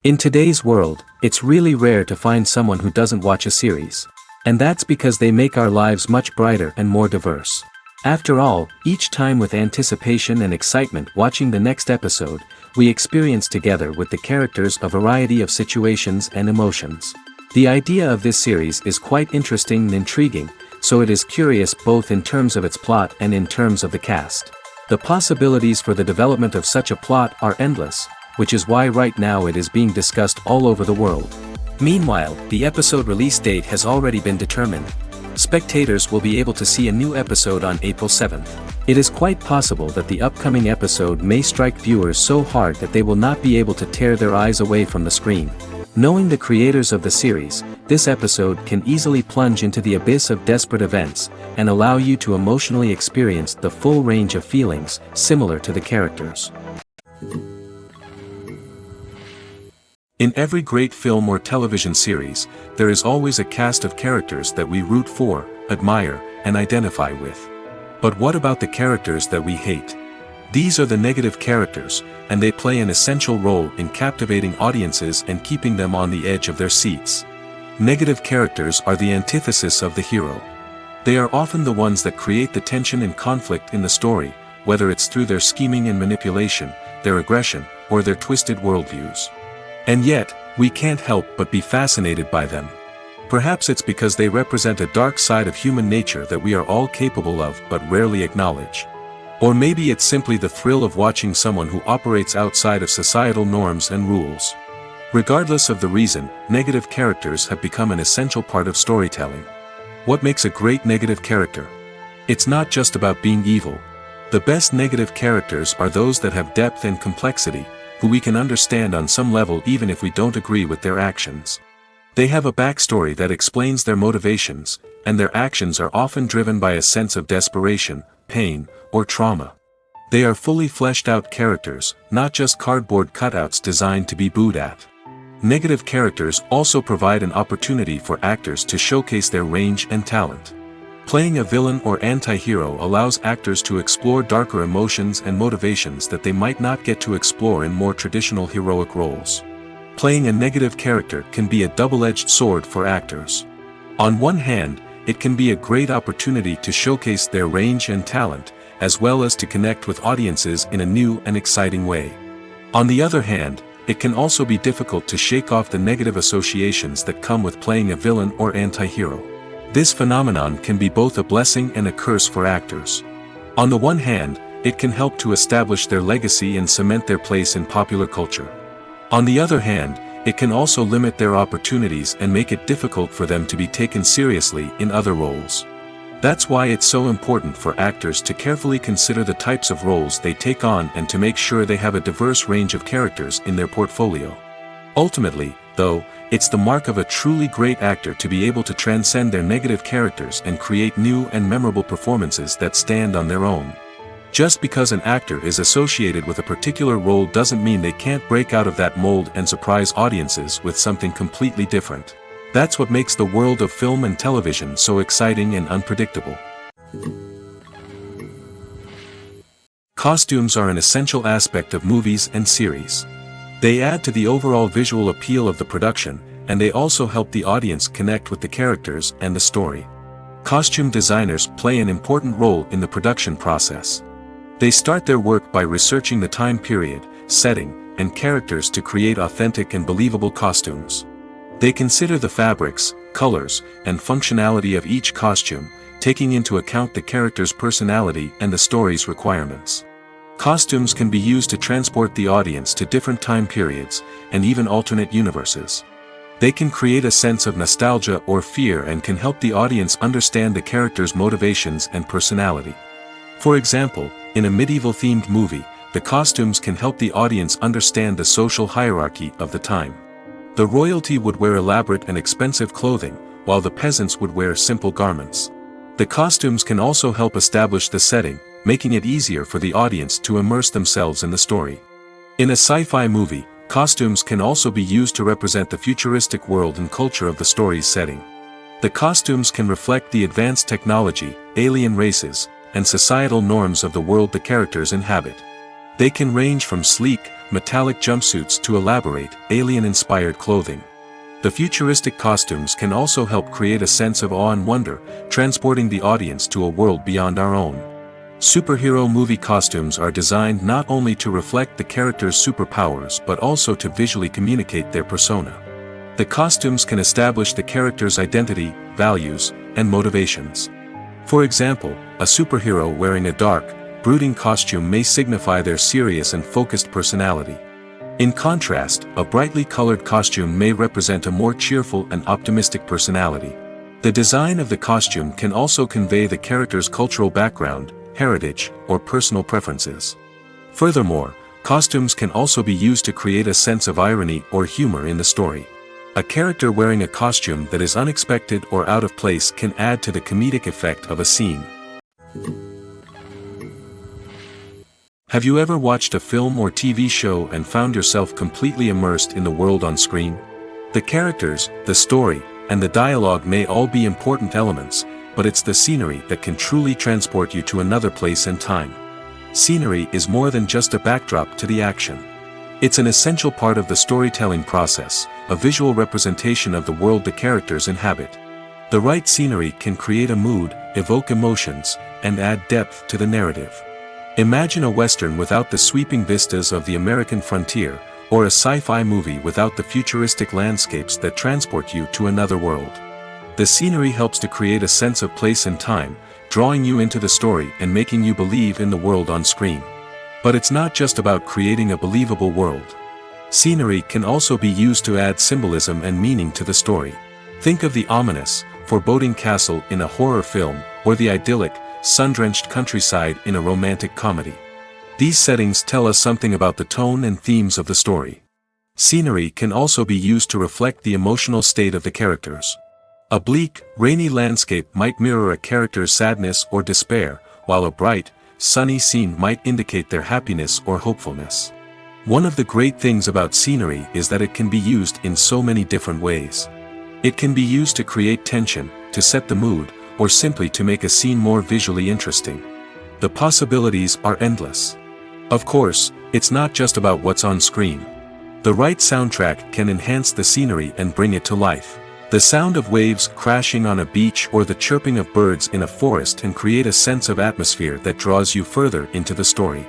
In today's world, it's really rare to find someone who doesn't watch a series. And that's because they make our lives much brighter and more diverse. After all, each time with anticipation and excitement watching the next episode, we experience together with the characters a variety of situations and emotions. The idea of this series is quite interesting and intriguing, so it is curious both in terms of its plot and in terms of the cast. The possibilities for the development of such a plot are endless, which is why right now it is being discussed all over the world. Meanwhile, the episode release date has already been determined. Spectators will be able to see a new episode on April 7th. It is quite possible that the upcoming episode may strike viewers so hard that they will not be able to tear their eyes away from the screen. Knowing the creators of the series, this episode can easily plunge into the abyss of desperate events, and allow you to emotionally experience the full range of feelings, similar to the characters. In every great film or television series, there is always a cast of characters that we root for, admire, and identify with. But what about the characters that we hate? These are the negative characters, and they play an essential role in captivating audiences and keeping them on the edge of their seats. Negative characters are the antithesis of the hero. They are often the ones that create the tension and conflict in the story, whether it's through their scheming and manipulation, their aggression, or their twisted worldviews. And yet, we can't help but be fascinated by them. Perhaps it's because they represent a dark side of human nature that we are all capable of but rarely acknowledge. Or maybe it's simply the thrill of watching someone who operates outside of societal norms and rules. Regardless of the reason, negative characters have become an essential part of storytelling. What makes a great negative character? It's not just about being evil. The best negative characters are those that have depth and complexity, who we can understand on some level even if we don't agree with their actions. They have a backstory that explains their motivations, and their actions are often driven by a sense of desperation, pain, or trauma. They are fully fleshed out characters, not just cardboard cutouts designed to be booed at. Negative characters also provide an opportunity for actors to showcase their range and talent. Playing a villain or anti-hero allows actors to explore darker emotions and motivations that they might not get to explore in more traditional heroic roles. Playing a negative character can be a double-edged sword for actors. On one hand, it can be a great opportunity to showcase their range and talent, as well as to connect with audiences in a new and exciting way. On the other hand, it can also be difficult to shake off the negative associations that come with playing a villain or anti-hero. This phenomenon can be both a blessing and a curse for actors. On the one hand, it can help to establish their legacy and cement their place in popular culture. On the other hand, it can also limit their opportunities and make it difficult for them to be taken seriously in other roles. That's why it's so important for actors to carefully consider the types of roles they take on and to make sure they have a diverse range of characters in their portfolio. Ultimately, though, it's the mark of a truly great actor to be able to transcend their negative characters and create new and memorable performances that stand on their own. Just because an actor is associated with a particular role doesn't mean they can't break out of that mold and surprise audiences with something completely different. That's what makes the world of film and television so exciting and unpredictable. Costumes are an essential aspect of movies and series. They add to the overall visual appeal of the production, and they also help the audience connect with the characters and the story. Costume designers play an important role in the production process. They start their work by researching the time period, setting, and characters to create authentic and believable costumes. They consider the fabrics, colors, and functionality of each costume, taking into account the character's personality and the story's requirements. Costumes can be used to transport the audience to different time periods, and even alternate universes. They can create a sense of nostalgia or fear and can help the audience understand the character's motivations and personality. For example, in a medieval-themed movie, the costumes can help the audience understand the social hierarchy of the time. The royalty would wear elaborate and expensive clothing, while the peasants would wear simple garments. The costumes can also help establish the setting, making it easier for the audience to immerse themselves in the story. In a sci-fi movie, costumes can also be used to represent the futuristic world and culture of the story's setting. The costumes can reflect the advanced technology, alien races, and societal norms of the world the characters inhabit. They can range from sleek, metallic jumpsuits to elaborate, alien-inspired clothing. The futuristic costumes can also help create a sense of awe and wonder, transporting the audience to a world beyond our own. Superhero movie costumes are designed not only to reflect the character's superpowers but also to visually communicate their persona. The costumes can establish the character's identity, values, and motivations. For example, a superhero wearing a dark, brooding costume may signify their serious and focused personality. In contrast, a brightly colored costume may represent a more cheerful and optimistic personality. The design of the costume can also convey the character's cultural background, heritage, or personal preferences. Furthermore, costumes can also be used to create a sense of irony or humor in the story. A character wearing a costume that is unexpected or out of place can add to the comedic effect of a scene. Have you ever watched a film or TV show and found yourself completely immersed in the world on screen? The characters, the story, and the dialogue may all be important elements, but it's the scenery that can truly transport you to another place and time. Scenery is more than just a backdrop to the action. It's an essential part of the storytelling process, a visual representation of the world the characters inhabit. The right scenery can create a mood, evoke emotions, and add depth to the narrative. Imagine a Western without the sweeping vistas of the American frontier, or a sci-fi movie without the futuristic landscapes that transport you to another world. The scenery helps to create a sense of place and time, drawing you into the story and making you believe in the world on screen. But it's not just about creating a believable world. Scenery can also be used to add symbolism and meaning to the story. Think of the ominous, foreboding castle in a horror film, or the idyllic, sun-drenched countryside in a romantic comedy. These settings tell us something about the tone and themes of the story. Scenery can also be used to reflect the emotional state of the characters. A bleak, rainy landscape might mirror a character's sadness or despair, while a bright, sunny scene might indicate their happiness or hopefulness. One of the great things about scenery is that it can be used in so many different ways. It can be used to create tension, to set the mood, or simply to make a scene more visually interesting. The possibilities are endless. Of course, it's not just about what's on screen. The right soundtrack can enhance the scenery and bring it to life. The sound of waves crashing on a beach or the chirping of birds in a forest can create a sense of atmosphere that draws you further into the story.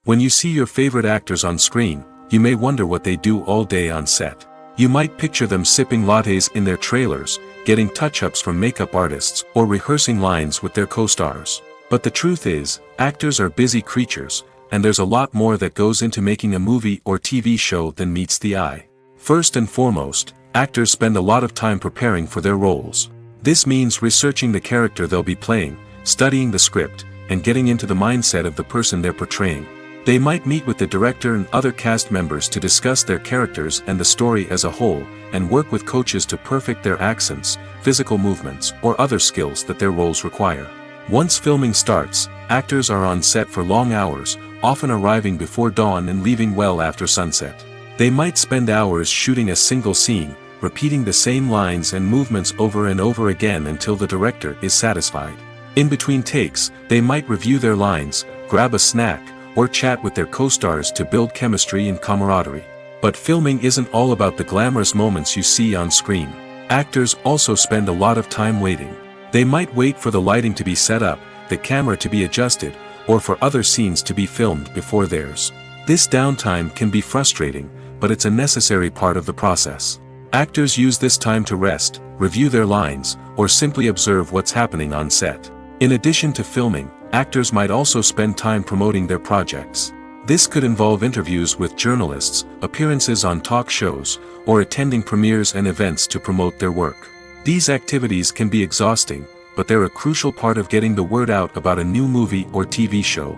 When you see your favorite actors on screen, you may wonder what they do all day on set. You might picture them sipping lattes in their trailers, getting touch-ups from makeup artists, or rehearsing lines with their co-stars. But the truth is, actors are busy creatures, and there's a lot more that goes into making a movie or TV show than meets the eye. First and foremost, actors spend a lot of time preparing for their roles. This means researching the character they'll be playing, studying the script, and getting into the mindset of the person they're portraying. They might meet with the director and other cast members to discuss their characters and the story as a whole, and work with coaches to perfect their accents, physical movements, or other skills that their roles require. Once filming starts, actors are on set for long hours, often arriving before dawn and leaving well after sunset. They might spend hours shooting a single scene, repeating the same lines and movements over and over again until the director is satisfied. In between takes, they might review their lines, grab a snack, or chat with their co-stars to build chemistry and camaraderie. But filming isn't all about the glamorous moments you see on screen. Actors also spend a lot of time waiting. They might wait for the lighting to be set up, the camera to be adjusted, or for other scenes to be filmed before theirs. This downtime can be frustrating, but it's a necessary part of the process. Actors use this time to rest, review their lines, or simply observe what's happening on set. In addition to filming, actors might also spend time promoting their projects. This could involve interviews with journalists, appearances on talk shows, or attending premieres and events to promote their work. These activities can be exhausting, but they're a crucial part of getting the word out about a new movie or TV show.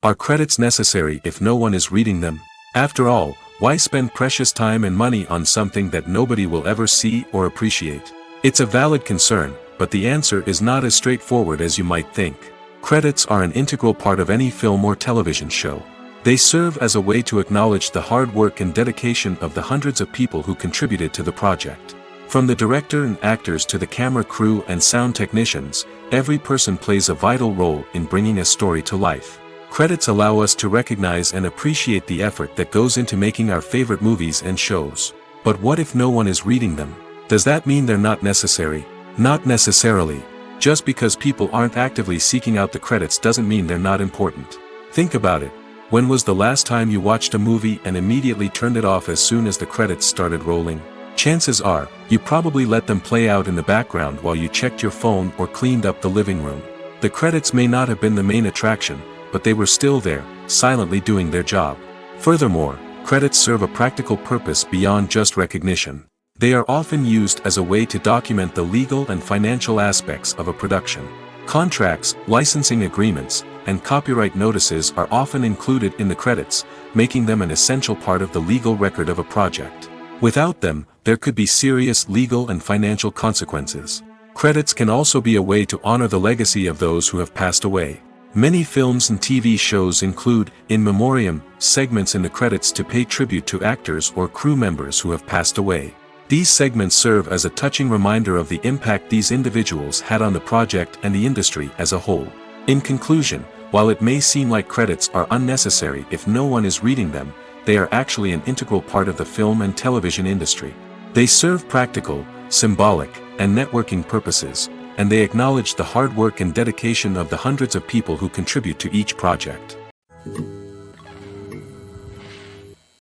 Are credits necessary if no one is reading them? After all, why spend precious time and money on something that nobody will ever see or appreciate? It's a valid concern, but the answer is not as straightforward as you might think. Credits are an integral part of any film or television show. They serve as a way to acknowledge the hard work and dedication of the hundreds of people who contributed to the project. From the director and actors to the camera crew and sound technicians, every person plays a vital role in bringing a story to life. Credits allow us to recognize and appreciate the effort that goes into making our favorite movies and shows. But what if no one is reading them? Does that mean they're not necessary? Not necessarily. Just because people aren't actively seeking out the credits doesn't mean they're not important. Think about it. When was the last time you watched a movie and immediately turned it off as soon as the credits started rolling? Chances are, you probably let them play out in the background while you checked your phone or cleaned up the living room. The credits may not have been the main attraction, but they were still there, silently doing their job. Furthermore, credits serve a practical purpose beyond just recognition. They are often used as a way to document the legal and financial aspects of a production. Contracts, licensing agreements, and copyright notices are often included in the credits, making them an essential part of the legal record of a project. Without them, there could be serious legal and financial consequences. Credits can also be a way to honor the legacy of those who have passed away. Many films and TV shows include, in memoriam, segments in the credits to pay tribute to actors or crew members who have passed away. These segments serve as a touching reminder of the impact these individuals had on the project and the industry as a whole. In conclusion, while it may seem like credits are unnecessary if no one is reading them, they are actually an integral part of the film and television industry. They serve practical, symbolic, and networking purposes, and they acknowledge the hard work and dedication of the hundreds of people who contribute to each project.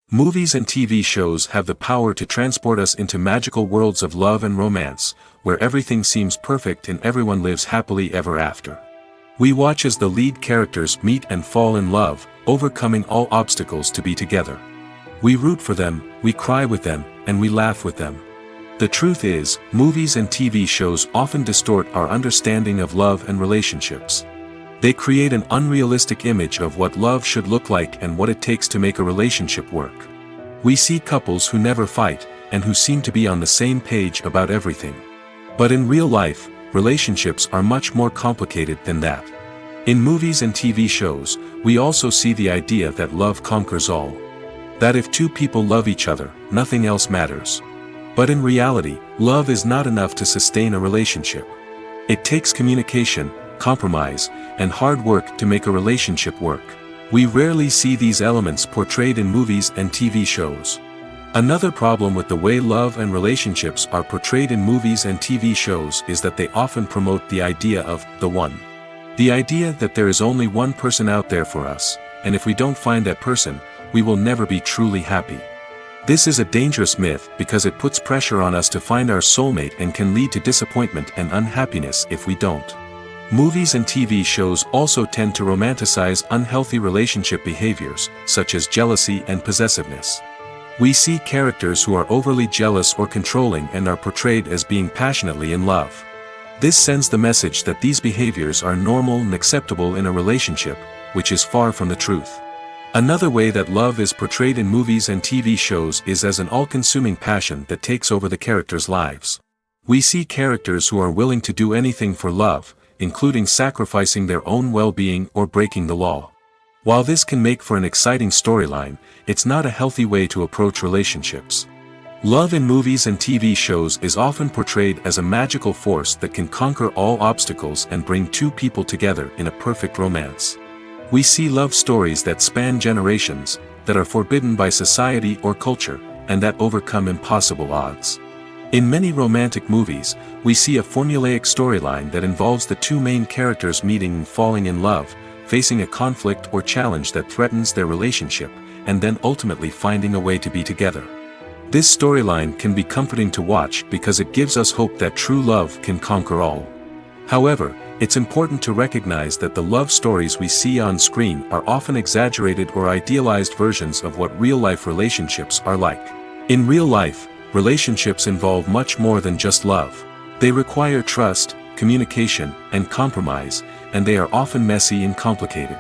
Movies and TV shows have the power to transport us into magical worlds of love and romance, where everything seems perfect and everyone lives happily ever after. We watch as the lead characters meet and fall in love, overcoming all obstacles to be together. We root for them, we cry with them, and we laugh with them. The truth is, movies and TV shows often distort our understanding of love and relationships. They create an unrealistic image of what love should look like and what it takes to make a relationship work. We see couples who never fight, and who seem to be on the same page about everything. But in real life, relationships are much more complicated than that. In movies and TV shows, we also see the idea that love conquers all. That if two people love each other, nothing else matters. But in reality, love is not enough to sustain a relationship. It takes communication, compromise, and hard work to make a relationship work. We rarely see these elements portrayed in movies and TV shows. Another problem with the way love and relationships are portrayed in movies and TV shows is that they often promote the idea of the one. The idea that there is only one person out there for us, and if we don't find that person, we will never be truly happy. This is a dangerous myth because it puts pressure on us to find our soulmate and can lead to disappointment and unhappiness if we don't. Movies and TV shows also tend to romanticize unhealthy relationship behaviors, such as jealousy and possessiveness. We see characters who are overly jealous or controlling and are portrayed as being passionately in love. This sends the message that these behaviors are normal and acceptable in a relationship, which is far from the truth. Another way that love is portrayed in movies and TV shows is as an all-consuming passion that takes over the characters' lives. We see characters who are willing to do anything for love, including sacrificing their own well-being or breaking the law. While this can make for an exciting storyline, it's not a healthy way to approach relationships. Love in movies and TV shows is often portrayed as a magical force that can conquer all obstacles and bring two people together in a perfect romance. We see love stories that span generations, that are forbidden by society or culture, and that overcome impossible odds. In many romantic movies, we see a formulaic storyline that involves the two main characters meeting and falling in love, facing a conflict or challenge that threatens their relationship, and then ultimately finding a way to be together. This storyline can be comforting to watch because it gives us hope that true love can conquer all. However, it's important to recognize that the love stories we see on screen are often exaggerated or idealized versions of what real-life relationships are like. In real life, relationships involve much more than just love. They require trust, communication, and compromise, and they are often messy and complicated.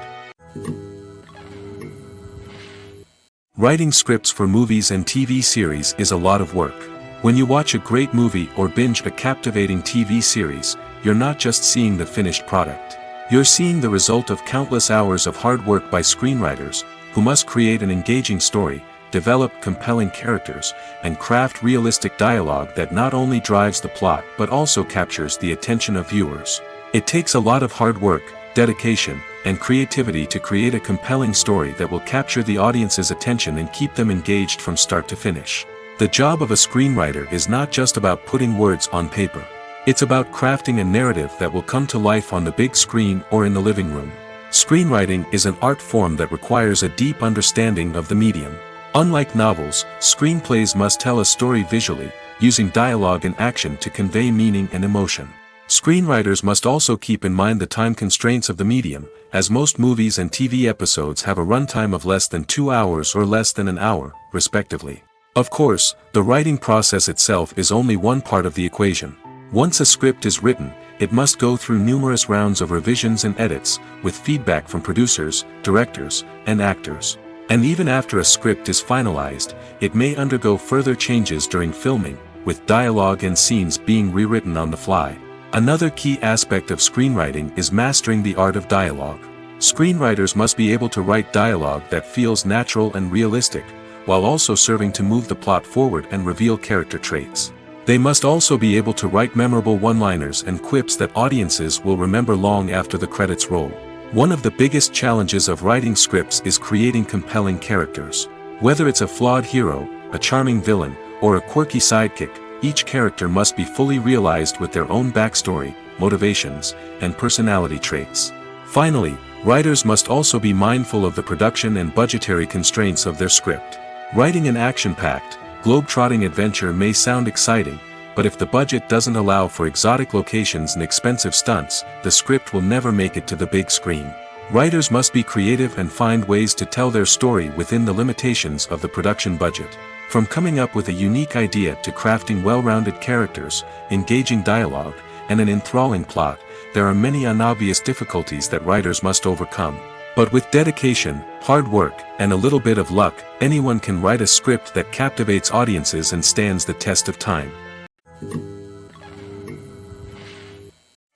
Writing scripts for movies and TV series is a lot of work. When you watch a great movie or binge a captivating TV series, you're not just seeing the finished product. You're seeing the result of countless hours of hard work by screenwriters, who must create an engaging story, develop compelling characters, and craft realistic dialogue that not only drives the plot but also captures the attention of viewers. It takes a lot of hard work, dedication, and creativity to create a compelling story that will capture the audience's attention and keep them engaged from start to finish. The job of a screenwriter is not just about putting words on paper. It's about crafting a narrative that will come to life on the big screen or in the living room. Screenwriting is an art form that requires a deep understanding of the medium. Unlike novels, screenplays must tell a story visually, using dialogue and action to convey meaning and emotion. Screenwriters must also keep in mind the time constraints of the medium, as most movies and TV episodes have a runtime of less than 2 hours or less than an hour, respectively. Of course, the writing process itself is only one part of the equation. Once a script is written, it must go through numerous rounds of revisions and edits, with feedback from producers, directors, and actors. And even after a script is finalized, it may undergo further changes during filming, with dialogue and scenes being rewritten on the fly. Another key aspect of screenwriting is mastering the art of dialogue. Screenwriters must be able to write dialogue that feels natural and realistic, while also serving to move the plot forward and reveal character traits. They must also be able to write memorable one-liners and quips that audiences will remember long after the credits roll. One of the biggest challenges of writing scripts is creating compelling characters. Whether it's a flawed hero, a charming villain, or a quirky sidekick, each character must be fully realized with their own backstory, motivations, and personality traits. Finally, writers must also be mindful of the production and budgetary constraints of their script. Writing an action-packed, globe-trotting adventure may sound exciting, but if the budget doesn't allow for exotic locations and expensive stunts, the script will never make it to the big screen. Writers must be creative and find ways to tell their story within the limitations of the production budget. From coming up with a unique idea to crafting well-rounded characters, engaging dialogue, and an enthralling plot, there are many unobvious difficulties that writers must overcome. But with dedication, hard work, and a little bit of luck, anyone can write a script that captivates audiences and stands the test of time.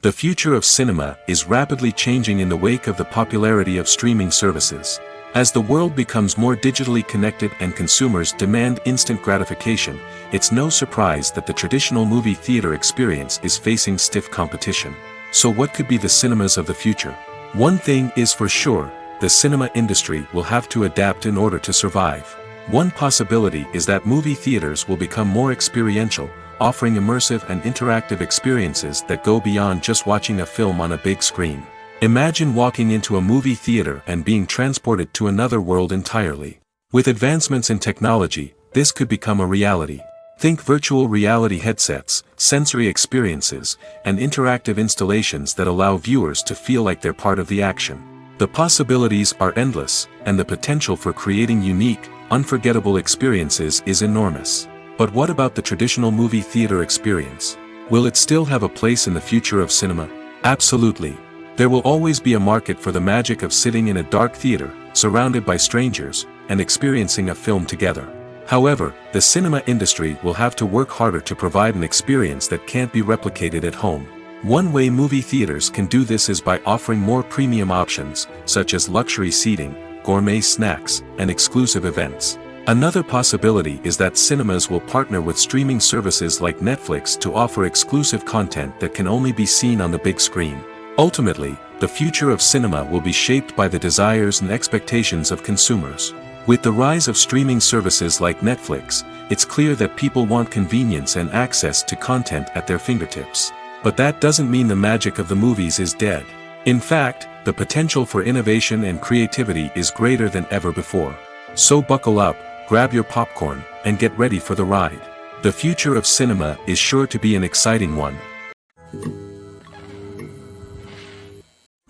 The future of cinema is rapidly changing in the wake of the popularity of streaming services. As the world becomes more digitally connected and consumers demand instant gratification, it's no surprise that the traditional movie theater experience is facing stiff competition. So what could be the cinemas of the future? One thing is for sure, the cinema industry will have to adapt in order to survive. One possibility is that movie theaters will become more experiential, offering immersive and interactive experiences that go beyond just watching a film on a big screen. Imagine walking into a movie theater and being transported to another world entirely. With advancements in technology, this could become a reality. Think virtual reality headsets, sensory experiences, and interactive installations that allow viewers to feel like they're part of the action. The possibilities are endless, and the potential for creating unique, unforgettable experiences is enormous. But what about the traditional movie theater experience? Will it still have a place in the future of cinema? Absolutely. There will always be a market for the magic of sitting in a dark theater, surrounded by strangers, and experiencing a film together. However, the cinema industry will have to work harder to provide an experience that can't be replicated at home. One way movie theaters can do this is by offering more premium options, such as luxury seating, gourmet snacks, and exclusive events. Another possibility is that cinemas will partner with streaming services like Netflix to offer exclusive content that can only be seen on the big screen. Ultimately, the future of cinema will be shaped by the desires and expectations of consumers. With the rise of streaming services like Netflix, it's clear that people want convenience and access to content at their fingertips. But that doesn't mean the magic of the movies is dead. In fact, the potential for innovation and creativity is greater than ever before. So buckle up, grab your popcorn, and get ready for the ride. The future of cinema is sure to be an exciting one.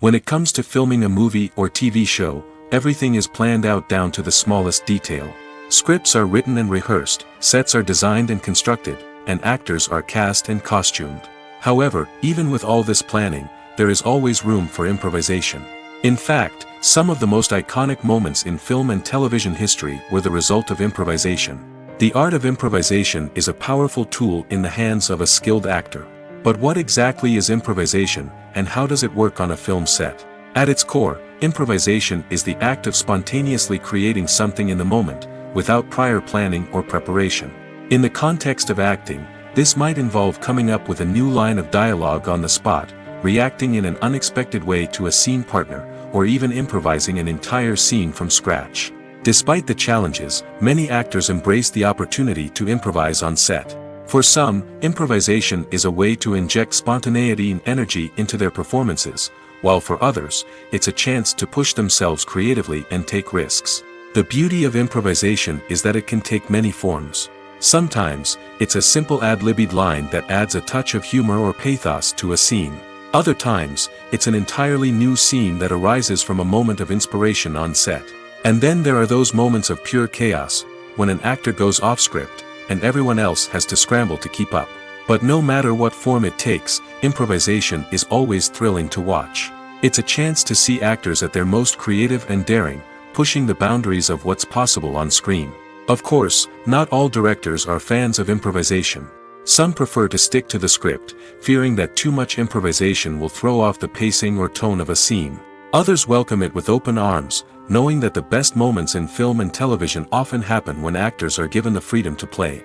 When it comes to filming a movie or TV show, everything is planned out down to the smallest detail. Scripts are written and rehearsed, sets are designed and constructed, and actors are cast and costumed. However, even with all this planning, there is always room for improvisation. In fact, some of the most iconic moments in film and television history were the result of improvisation. The art of improvisation is a powerful tool in the hands of a skilled actor. But what exactly is improvisation, and how does it work on a film set? At its core, improvisation is the act of spontaneously creating something in the moment, without prior planning or preparation. In the context of acting, this might involve coming up with a new line of dialogue on the spot, reacting in an unexpected way to a scene partner, or even improvising an entire scene from scratch. Despite the challenges, many actors embrace the opportunity to improvise on set. For some, improvisation is a way to inject spontaneity and energy into their performances, while for others, it's a chance to push themselves creatively and take risks. The beauty of improvisation is that it can take many forms. Sometimes, it's a simple ad-libbed line that adds a touch of humor or pathos to a scene. Other times, it's an entirely new scene that arises from a moment of inspiration on set. And then there are those moments of pure chaos, when an actor goes off script, and everyone else has to scramble to keep up. But no matter what form it takes, improvisation is always thrilling to watch. It's a chance to see actors at their most creative and daring, pushing the boundaries of what's possible on screen. Of course, not all directors are fans of improvisation. Some prefer to stick to the script, fearing that too much improvisation will throw off the pacing or tone of a scene. Others welcome it with open arms, knowing that the best moments in film and television often happen when actors are given the freedom to play.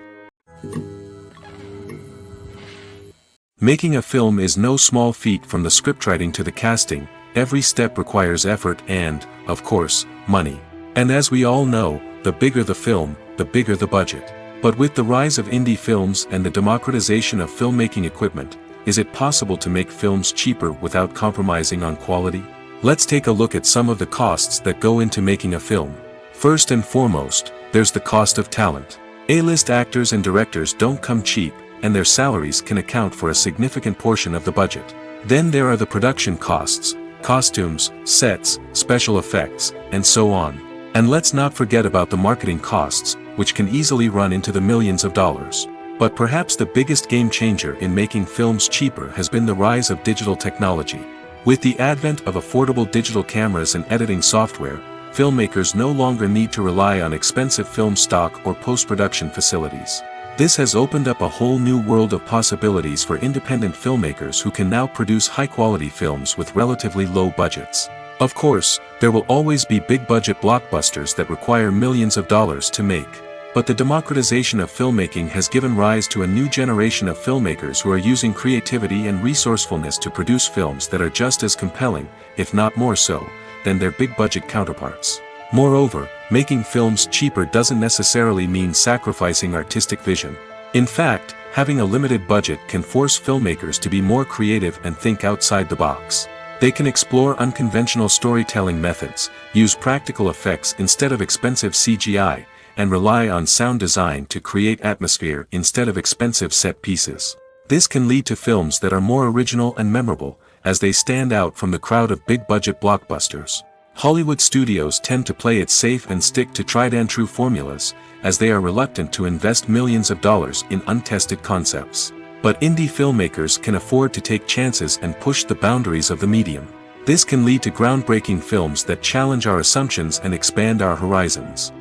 Making a film is no small feat. From the scriptwriting to the casting, every step requires effort and, of course, money. And as we all know, the bigger the film, the bigger the budget. But with the rise of indie films and the democratization of filmmaking equipment, is it possible to make films cheaper without compromising on quality? Let's take a look at some of the costs that go into making a film. First and foremost, there's the cost of talent. A-list actors and directors don't come cheap, and their salaries can account for a significant portion of the budget. Then there are the production costs, costumes, sets, special effects, and so on. And let's not forget about the marketing costs, which can easily run into the millions of dollars. But perhaps the biggest game changer in making films cheaper has been the rise of digital technology. With the advent of affordable digital cameras and editing software, filmmakers no longer need to rely on expensive film stock or post-production facilities. This has opened up a whole new world of possibilities for independent filmmakers who can now produce high-quality films with relatively low budgets. Of course, there will always be big-budget blockbusters that require millions of dollars to make. But the democratization of filmmaking has given rise to a new generation of filmmakers who are using creativity and resourcefulness to produce films that are just as compelling, if not more so, than their big-budget counterparts. Moreover, making films cheaper doesn't necessarily mean sacrificing artistic vision. In fact, having a limited budget can force filmmakers to be more creative and think outside the box. They can explore unconventional storytelling methods, use practical effects instead of expensive CGI, and rely on sound design to create atmosphere instead of expensive set pieces. This can lead to films that are more original and memorable, as they stand out from the crowd of big-budget blockbusters. Hollywood studios tend to play it safe and stick to tried-and-true formulas, as they are reluctant to invest millions of dollars in untested concepts. But indie filmmakers can afford to take chances and push the boundaries of the medium. This can lead to groundbreaking films that challenge our assumptions and expand our horizons.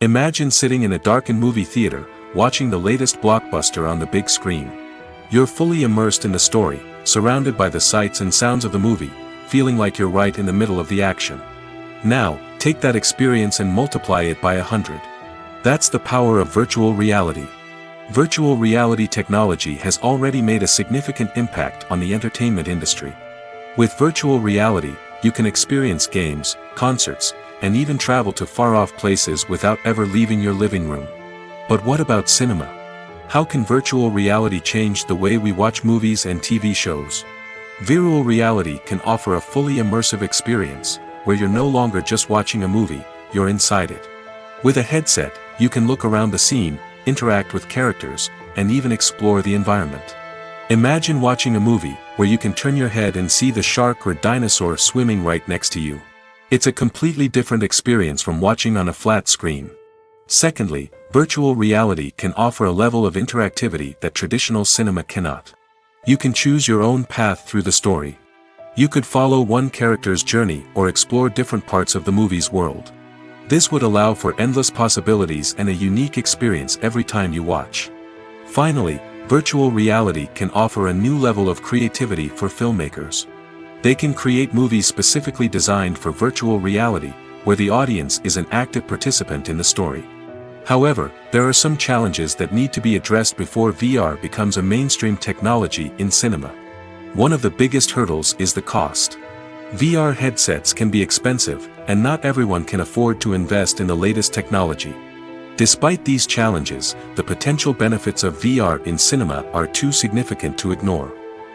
Imagine sitting in a darkened movie theater, watching the latest blockbuster on the big screen. You're fully immersed in the story, surrounded by the sights and sounds of the movie, feeling like you're right in the middle of the action. Now, take that experience and multiply it by 100. That's the power of virtual reality. Virtual reality technology has already made a significant impact on the entertainment industry. With virtual reality, you can experience games, concerts, and even travel to far-off places without ever leaving your living room. But what about cinema? How can virtual reality change the way we watch movies and TV shows? Virtual reality can offer a fully immersive experience, where you're no longer just watching a movie, you're inside it. With a headset, you can look around the scene, interact with characters, and even explore the environment. Imagine watching a movie, where you can turn your head and see the shark or dinosaur swimming right next to you. It's a completely different experience from watching on a flat screen. Secondly, virtual reality can offer a level of interactivity that traditional cinema cannot. You can choose your own path through the story. You could follow one character's journey or explore different parts of the movie's world. This would allow for endless possibilities and a unique experience every time you watch. Finally, virtual reality can offer a new level of creativity for filmmakers. They can create movies specifically designed for virtual reality, where the audience is an active participant in the story. However, there are some challenges that need to be addressed before VR becomes a mainstream technology in cinema. One of the biggest hurdles is the cost. VR headsets can be expensive, and not everyone can afford to invest in the latest technology. Despite these challenges, the potential benefits of VR in cinema are too significant to ignore.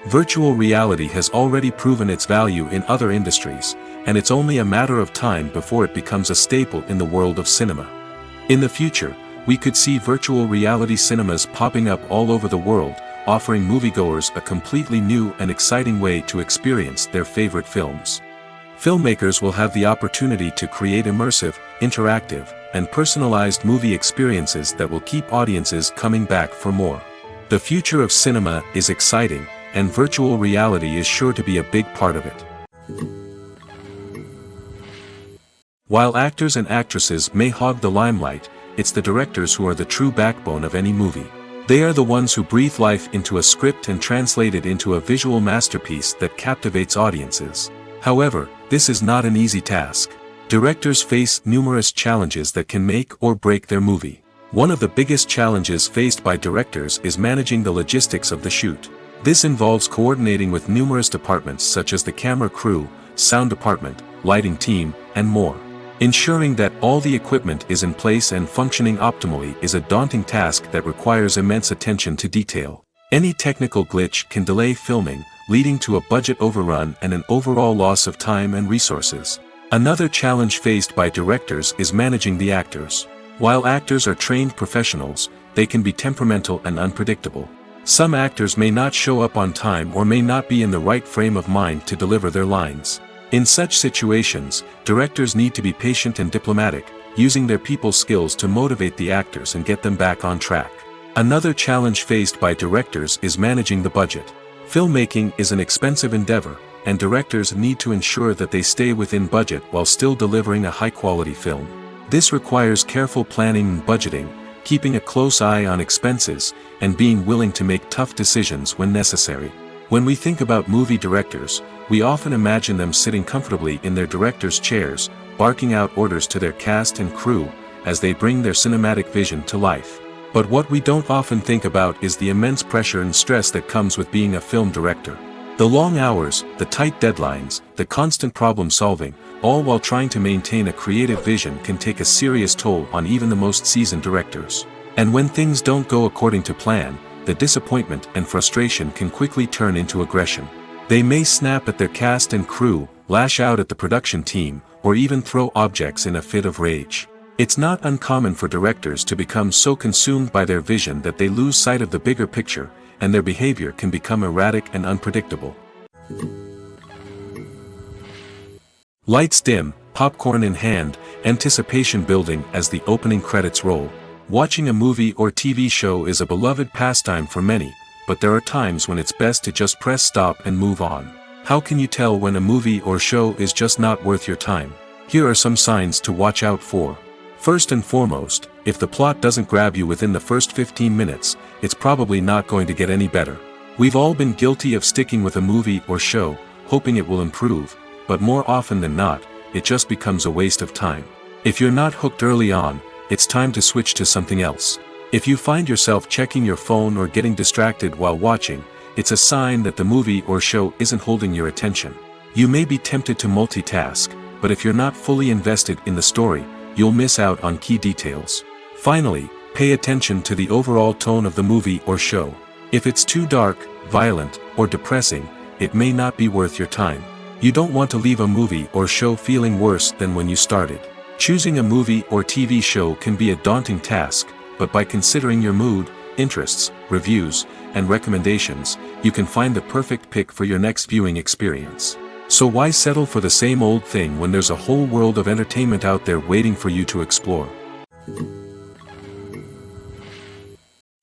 Virtual reality has already proven its value in other industries, and it's only a matter of time before it becomes a staple in the world of cinema. In the future, we could see virtual reality cinemas popping up all over the world, offering moviegoers a completely new and exciting way to experience their favorite films. Filmmakers will have the opportunity to create immersive, interactive, and personalized movie experiences that will keep audiences coming back for more. The future of cinema is exciting, and virtual reality is sure to be a big part of it. While actors and actresses may hog the limelight, it's the directors who are the true backbone of any movie. They are the ones who breathe life into a script and translate it into a visual masterpiece that captivates audiences. However, this is not an easy task. Directors face numerous challenges that can make or break their movie. One of the biggest challenges faced by directors is managing the logistics of the shoot. This involves coordinating with numerous departments such as the camera crew, sound department, lighting team, and more. Ensuring that all the equipment is in place and functioning optimally is a daunting task that requires immense attention to detail. Any technical glitch can delay filming, leading to a budget overrun and an overall loss of time and resources. Another challenge faced by directors is managing the actors. While actors are trained professionals, they can be temperamental and unpredictable. Some actors may not show up on time or may not be in the right frame of mind to deliver their lines. In such situations, directors need to be patient and diplomatic, using their people skills to motivate the actors and get them back on track. Another challenge faced by directors is managing the budget. Filmmaking is an expensive endeavor, and directors need to ensure that they stay within budget while still delivering a high-quality film. This requires careful planning and budgeting, keeping a close eye on expenses, and being willing to make tough decisions when necessary. When we think about movie directors, we often imagine them sitting comfortably in their director's chairs, barking out orders to their cast and crew, as they bring their cinematic vision to life. But what we don't often think about is the immense pressure and stress that comes with being a film director. The long hours, the tight deadlines, the constant problem solving, all while trying to maintain a creative vision can take a serious toll on even the most seasoned directors. And when things don't go according to plan, the disappointment and frustration can quickly turn into aggression. They may snap at their cast and crew, lash out at the production team, or even throw objects in a fit of rage. It's not uncommon for directors to become so consumed by their vision that they lose sight of the bigger picture, and their behavior can become erratic and unpredictable. Lights dim, popcorn in hand, anticipation building as the opening credits roll. Watching a movie or TV show is a beloved pastime for many, but there are times when it's best to just press stop and move on. How can you tell when a movie or show is just not worth your time? Here are some signs to watch out for. First and foremost, if the plot doesn't grab you within the first 15 minutes, it's probably not going to get any better. We've all been guilty of sticking with a movie or show, hoping it will improve, but more often than not, it just becomes a waste of time. If you're not hooked early on, it's time to switch to something else. If you find yourself checking your phone or getting distracted while watching, it's a sign that the movie or show isn't holding your attention. You may be tempted to multitask, but if you're not fully invested in the story, you'll miss out on key details. Finally, pay attention to the overall tone of the movie or show. If it's too dark, violent, or depressing, it may not be worth your time. You don't want to leave a movie or show feeling worse than when you started. Choosing a movie or TV show can be a daunting task, but by considering your mood, interests, reviews, and recommendations, you can find the perfect pick for your next viewing experience. So why settle for the same old thing when there's a whole world of entertainment out there waiting for you to explore?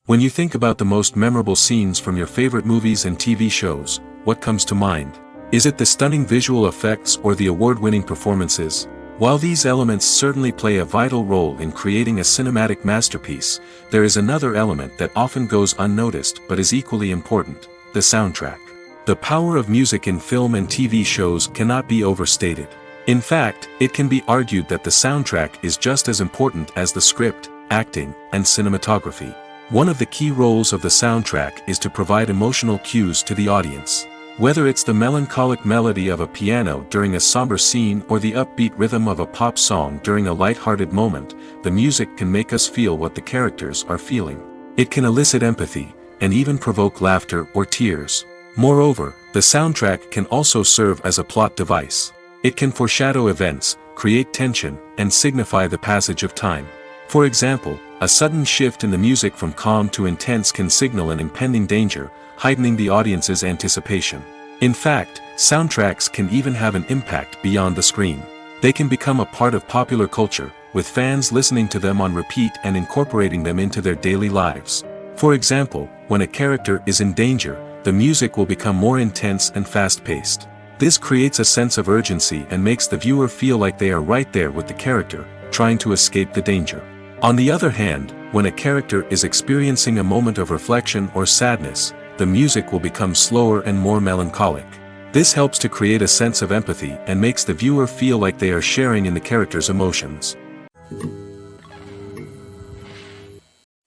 When you think about the most memorable scenes from your favorite movies and TV shows, what comes to mind? Is it the stunning visual effects or the award-winning performances? While these elements certainly play a vital role in creating a cinematic masterpiece, there is another element that often goes unnoticed but is equally important: the soundtrack. The power of music in film and TV shows cannot be overstated. In fact, it can be argued that the soundtrack is just as important as the script, acting, and cinematography. One of the key roles of the soundtrack is to provide emotional cues to the audience. Whether it's the melancholic melody of a piano during a somber scene or the upbeat rhythm of a pop song during a light-hearted moment, the music can make us feel what the characters are feeling. It can elicit empathy, and even provoke laughter or tears. Moreover, the soundtrack can also serve as a plot device. It can foreshadow events, create tension, and signify the passage of time. For example, a sudden shift in the music from calm to intense can signal an impending danger, heightening the audience's anticipation. In fact, soundtracks can even have an impact beyond the screen. They can become a part of popular culture, with fans listening to them on repeat and incorporating them into their daily lives. For example, when a character is in danger, the music will become more intense and fast-paced. This creates a sense of urgency and makes the viewer feel like they are right there with the character, trying to escape the danger. On the other hand, when a character is experiencing a moment of reflection or sadness, the music will become slower and more melancholic. This helps to create a sense of empathy and makes the viewer feel like they are sharing in the character's emotions.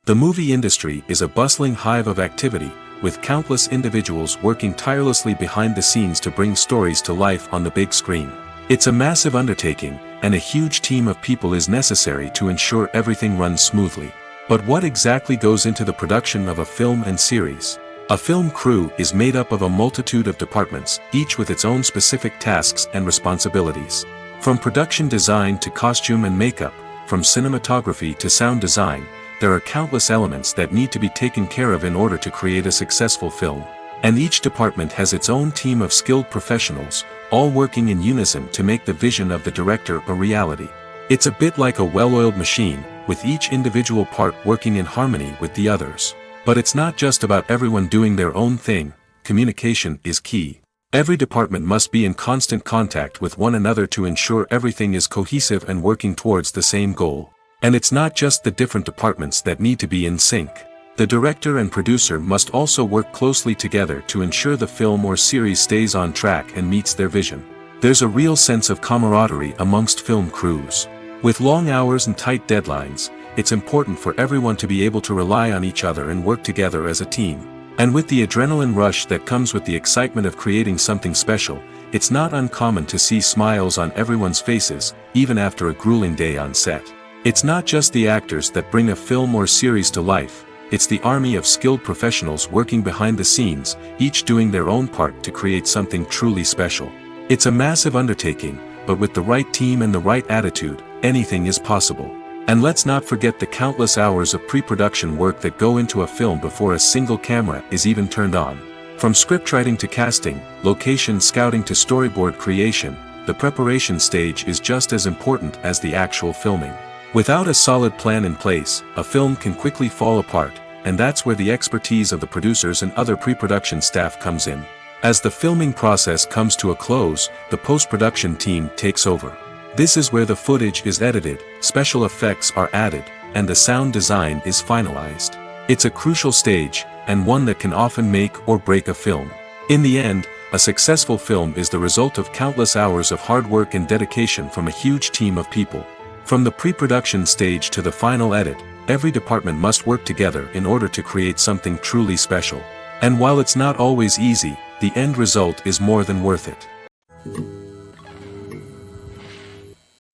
The movie industry is a bustling hive of activity, with countless individuals working tirelessly behind the scenes to bring stories to life on the big screen. It's a massive undertaking, and a huge team of people is necessary to ensure everything runs smoothly. But what exactly goes into the production of a film and series? A film crew is made up of a multitude of departments, each with its own specific tasks and responsibilities. From production design to costume and makeup, from cinematography to sound design, there are countless elements that need to be taken care of in order to create a successful film. And each department has its own team of skilled professionals, all working in unison to make the vision of the director a reality. It's a bit like a well-oiled machine, with each individual part working in harmony with the others. But it's not just about everyone doing their own thing. Communication is key. Every department must be in constant contact with one another to ensure everything is cohesive and working towards the same goal. And it's not just the different departments that need to be in sync. The director and producer must also work closely together to ensure the film or series stays on track and meets their vision. There's a real sense of camaraderie amongst film crews. With long hours and tight deadlines, it's important for everyone to be able to rely on each other and work together as a team. And with the adrenaline rush that comes with the excitement of creating something special, it's not uncommon to see smiles on everyone's faces, even after a grueling day on set. It's not just the actors that bring a film or series to life, it's the army of skilled professionals working behind the scenes, each doing their own part to create something truly special. It's a massive undertaking, but with the right team and the right attitude, anything is possible. And let's not forget the countless hours of pre-production work that go into a film before a single camera is even turned on. From scriptwriting to casting, location scouting to storyboard creation, the preparation stage is just as important as the actual filming. Without a solid plan in place, a film can quickly fall apart, and that's where the expertise of the producers and other pre-production staff comes in. As the filming process comes to a close, the post-production team takes over. This is where the footage is edited, special effects are added, and the sound design is finalized. It's a crucial stage, and one that can often make or break a film. In the end, a successful film is the result of countless hours of hard work and dedication from a huge team of people. From the pre-production stage to the final edit, every department must work together in order to create something truly special. And while it's not always easy, the end result is more than worth it.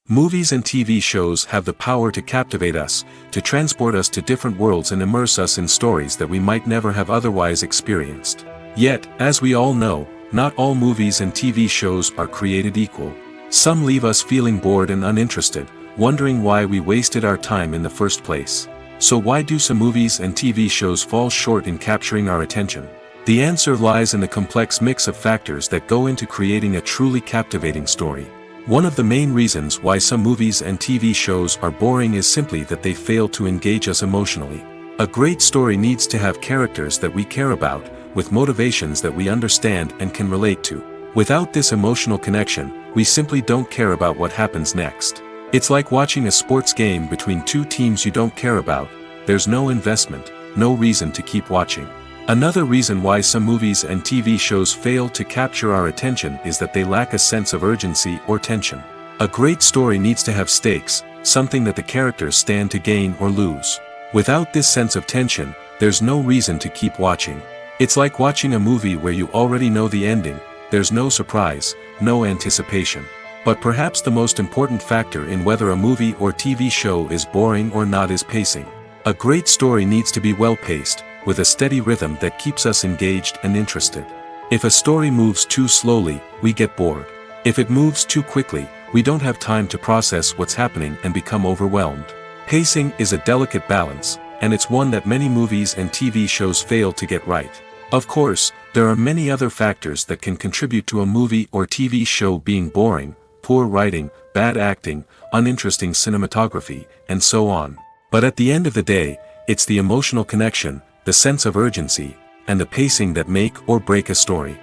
Movies and TV shows have the power to captivate us, to transport us to different worlds and immerse us in stories that we might never have otherwise experienced. Yet, as we all know, not all movies and TV shows are created equal. Some leave us feeling bored and uninterested, wondering why we wasted our time in the first place. So why do some movies and TV shows fall short in capturing our attention? The answer lies in the complex mix of factors that go into creating a truly captivating story. One of the main reasons why some movies and TV shows are boring is simply that they fail to engage us emotionally. A great story needs to have characters that we care about, with motivations that we understand and can relate to. Without this emotional connection, we simply don't care about what happens next. It's like watching a sports game between two teams you don't care about. There's no investment, no reason to keep watching. Another reason why some movies and TV shows fail to capture our attention is that they lack a sense of urgency or tension. A great story needs to have stakes, something that the characters stand to gain or lose. Without this sense of tension, there's no reason to keep watching. It's like watching a movie where you already know the ending, there's no surprise, no anticipation. But perhaps the most important factor in whether a movie or TV show is boring or not is pacing. A great story needs to be well-paced, with a steady rhythm that keeps us engaged and interested. If a story moves too slowly, we get bored. If it moves too quickly, we don't have time to process what's happening and become overwhelmed. Pacing is a delicate balance, and it's one that many movies and TV shows fail to get right. Of course, there are many other factors that can contribute to a movie or TV show being boring: poor writing, bad acting, uninteresting cinematography, and so on. But at the end of the day, it's the emotional connection, the sense of urgency, and the pacing that make or break a story.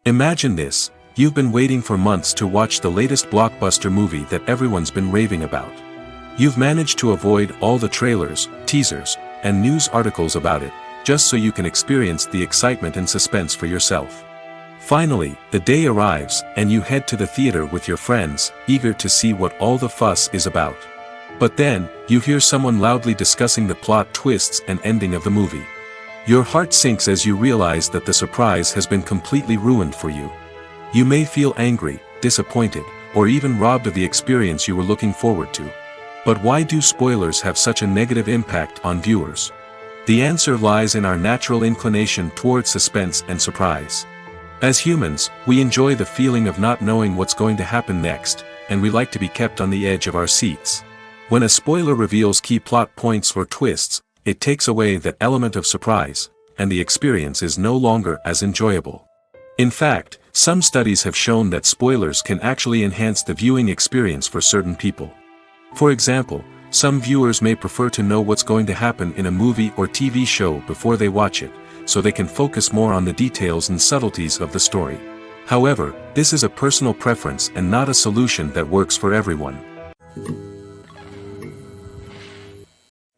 Imagine this: you've been waiting for months to watch the latest blockbuster movie that everyone's been raving about. You've managed to avoid all the trailers, teasers, and news articles about it, just so you can experience the excitement and suspense for yourself. Finally, the day arrives, and you head to the theater with your friends, eager to see what all the fuss is about. But then, you hear someone loudly discussing the plot twists and ending of the movie. Your heart sinks as you realize that the surprise has been completely ruined for you. You may feel angry, disappointed, or even robbed of the experience you were looking forward to. But why do spoilers have such a negative impact on viewers? The answer lies in our natural inclination towards suspense and surprise. As humans, we enjoy the feeling of not knowing what's going to happen next, and we like to be kept on the edge of our seats. When a spoiler reveals key plot points or twists, it takes away that element of surprise, and the experience is no longer as enjoyable. In fact, some studies have shown that spoilers can actually enhance the viewing experience for certain people. For example, some viewers may prefer to know what's going to happen in a movie or TV show before they watch it, so they can focus more on the details and subtleties of the story. However, this is a personal preference and not a solution that works for everyone.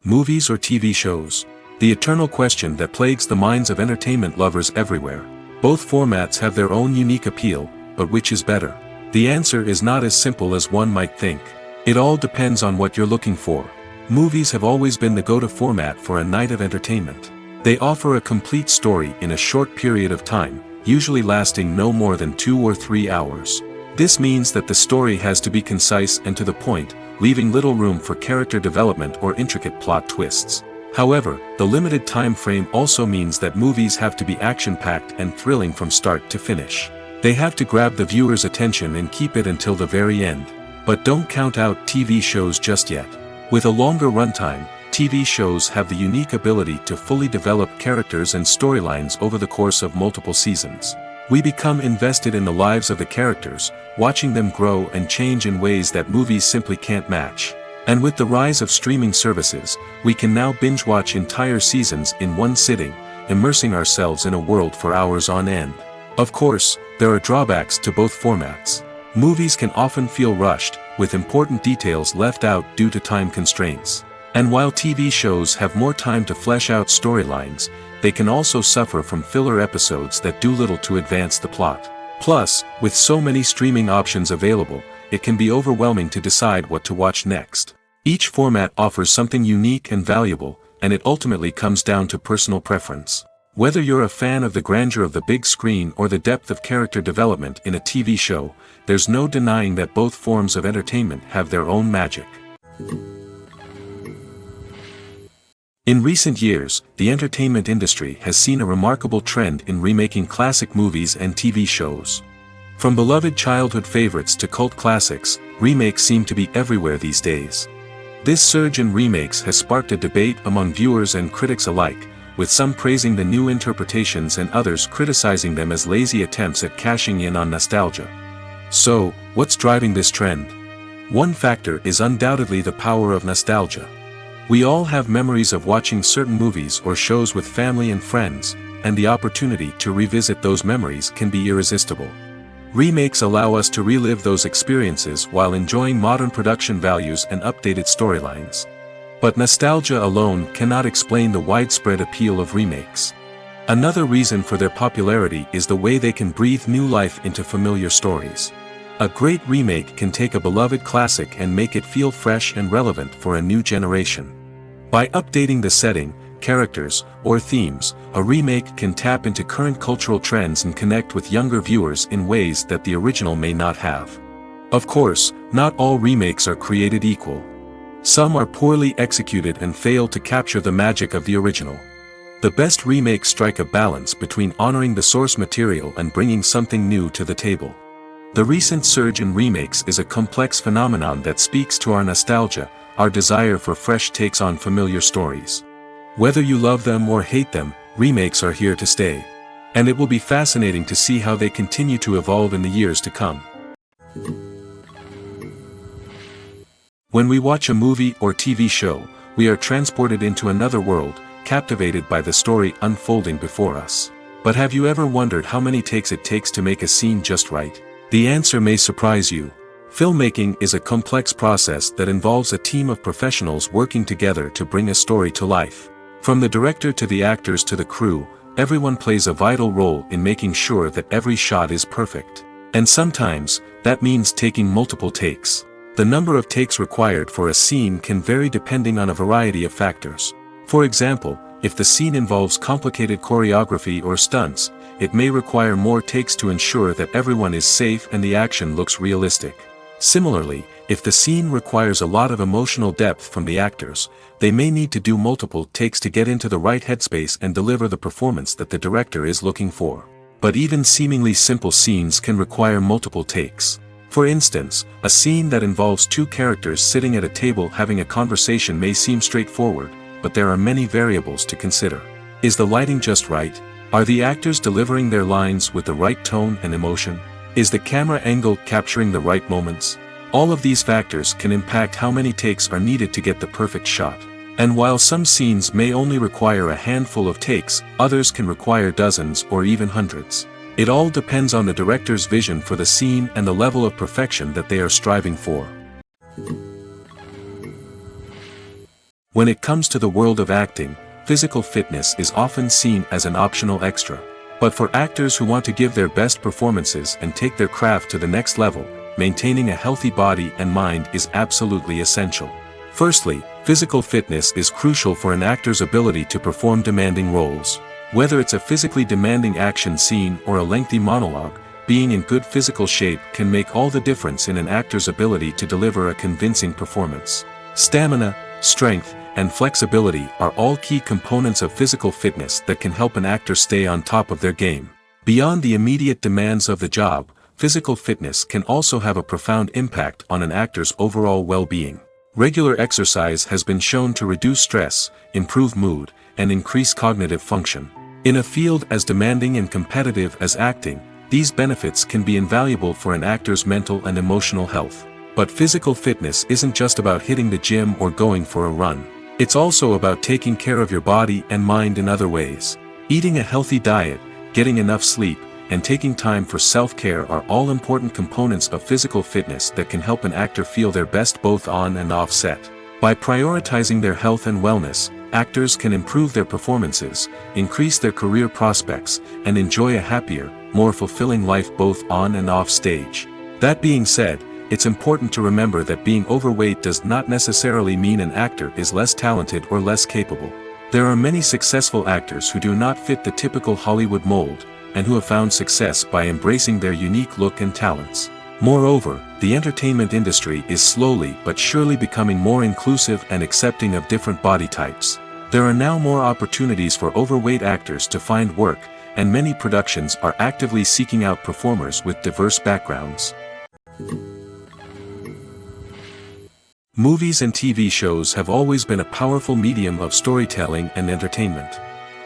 Movies or TV shows? The eternal question that plagues the minds of entertainment lovers everywhere. Both formats have their own unique appeal, but which is better? The answer is not as simple as one might think. It all depends on what you're looking for. Movies have always been the go-to format for a night of entertainment. They offer a complete story in a short period of time, usually lasting no more than 2 or 3 hours. This means that the story has to be concise and to the point, leaving little room for character development or intricate plot twists. However, the limited time frame also means that movies have to be action-packed and thrilling from start to finish. They have to grab the viewer's attention and keep it until the very end. But don't count out TV shows just yet. With a longer runtime, TV shows have the unique ability to fully develop characters and storylines over the course of multiple seasons. We become invested in the lives of the characters, watching them grow and change in ways that movies simply can't match. And with the rise of streaming services, we can now binge-watch entire seasons in one sitting, immersing ourselves in a world for hours on end. Of course, there are drawbacks to both formats. Movies can often feel rushed, with important details left out due to time constraints. And while TV shows have more time to flesh out storylines, they can also suffer from filler episodes that do little to advance the plot. Plus, with so many streaming options available, it can be overwhelming to decide what to watch next. Each format offers something unique and valuable, and it ultimately comes down to personal preference. Whether you're a fan of the grandeur of the big screen or the depth of character development in a TV show, there's no denying that both forms of entertainment have their own magic. In recent years, the entertainment industry has seen a remarkable trend in remaking classic movies and TV shows. From beloved childhood favorites to cult classics, remakes seem to be everywhere these days. This surge in remakes has sparked a debate among viewers and critics alike, with some praising the new interpretations and others criticizing them as lazy attempts at cashing in on nostalgia. So, what's driving this trend? One factor is undoubtedly the power of nostalgia. We all have memories of watching certain movies or shows with family and friends, and the opportunity to revisit those memories can be irresistible. Remakes allow us to relive those experiences while enjoying modern production values and updated storylines. But nostalgia alone cannot explain the widespread appeal of remakes. Another reason for their popularity is the way they can breathe new life into familiar stories. A great remake can take a beloved classic and make it feel fresh and relevant for a new generation. By updating the setting, characters, or themes, a remake can tap into current cultural trends and connect with younger viewers in ways that the original may not have. Of course, not all remakes are created equal. Some are poorly executed and fail to capture the magic of the original. The best remakes strike a balance between honoring the source material and bringing something new to the table. The recent surge in remakes is a complex phenomenon that speaks to our nostalgia, our desire for fresh takes on familiar stories. Whether you love them or hate them, remakes are here to stay. And it will be fascinating to see how they continue to evolve in the years to come. When we watch a movie or TV show, we are transported into another world, captivated by the story unfolding before us. But have you ever wondered how many takes it takes to make a scene just right? The answer may surprise you. Filmmaking is a complex process that involves a team of professionals working together to bring a story to life. From the director to the actors to the crew, everyone plays a vital role in making sure that every shot is perfect. And sometimes, that means taking multiple takes. The number of takes required for a scene can vary depending on a variety of factors. For example, if the scene involves complicated choreography or stunts, it may require more takes to ensure that everyone is safe and the action looks realistic. Similarly, if the scene requires a lot of emotional depth from the actors, they may need to do multiple takes to get into the right headspace and deliver the performance that the director is looking for. But even seemingly simple scenes can require multiple takes. For instance, a scene that involves two characters sitting at a table having a conversation may seem straightforward, but there are many variables to consider. Is the lighting just right? Are the actors delivering their lines with the right tone and emotion? Is the camera angle capturing the right moments? All of these factors can impact how many takes are needed to get the perfect shot. And while some scenes may only require a handful of takes, others can require dozens or even hundreds. It all depends on the director's vision for the scene and the level of perfection that they are striving for. When it comes to the world of acting, physical fitness is often seen as an optional extra. But for actors who want to give their best performances and take their craft to the next level, maintaining a healthy body and mind is absolutely essential. Firstly, physical fitness is crucial for an actor's ability to perform demanding roles. Whether it's a physically demanding action scene or a lengthy monologue, being in good physical shape can make all the difference in an actor's ability to deliver a convincing performance. Stamina, strength, and flexibility are all key components of physical fitness that can help an actor stay on top of their game. Beyond the immediate demands of the job, physical fitness can also have a profound impact on an actor's overall well-being. Regular exercise has been shown to reduce stress, improve mood, and increase cognitive function. In a field as demanding and competitive as acting, these benefits can be invaluable for an actor's mental and emotional health. But physical fitness isn't just about hitting the gym or going for a run. It's also about taking care of your body and mind in other ways. Eating a healthy diet, getting enough sleep, and taking time for self-care are all important components of physical fitness that can help an actor feel their best both on and off set. By prioritizing their health and wellness, actors can improve their performances, increase their career prospects, and enjoy a happier, more fulfilling life both on and off stage. That being said, it's important to remember that being overweight does not necessarily mean an actor is less talented or less capable. There are many successful actors who do not fit the typical Hollywood mold, and who have found success by embracing their unique look and talents. Moreover, the entertainment industry is slowly but surely becoming more inclusive and accepting of different body types. There are now more opportunities for overweight actors to find work, and many productions are actively seeking out performers with diverse backgrounds. Movies and TV shows have always been a powerful medium of storytelling and entertainment.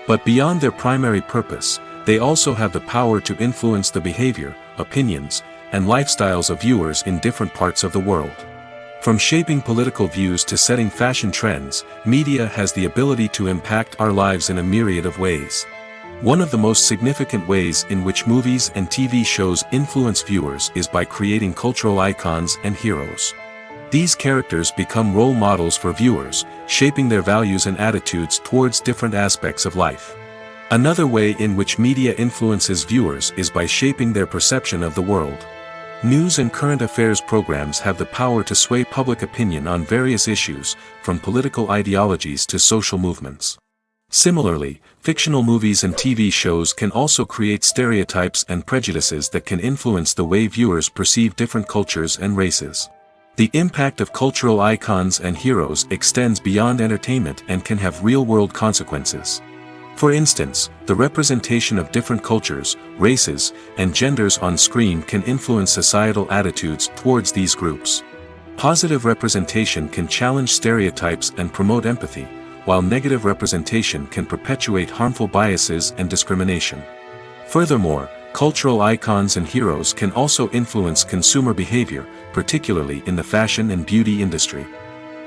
But beyond their primary purpose, they also have the power to influence the behavior, opinions, and lifestyles of viewers in different parts of the world. From shaping political views to setting fashion trends, media has the ability to impact our lives in a myriad of ways. One of the most significant ways in which movies and TV shows influence viewers is by creating cultural icons and heroes. These characters become role models for viewers, shaping their values and attitudes towards different aspects of life. Another way in which media influences viewers is by shaping their perception of the world. News and current affairs programs have the power to sway public opinion on various issues, from political ideologies to social movements. Similarly, fictional movies and TV shows can also create stereotypes and prejudices that can influence the way viewers perceive different cultures and races. The impact of cultural icons and heroes extends beyond entertainment and can have real-world consequences. For instance, the representation of different cultures, races, and genders on screen can influence societal attitudes towards these groups. Positive representation can challenge stereotypes and promote empathy, while negative representation can perpetuate harmful biases and discrimination. Furthermore, cultural icons and heroes can also influence consumer behavior, particularly in the fashion and beauty industry.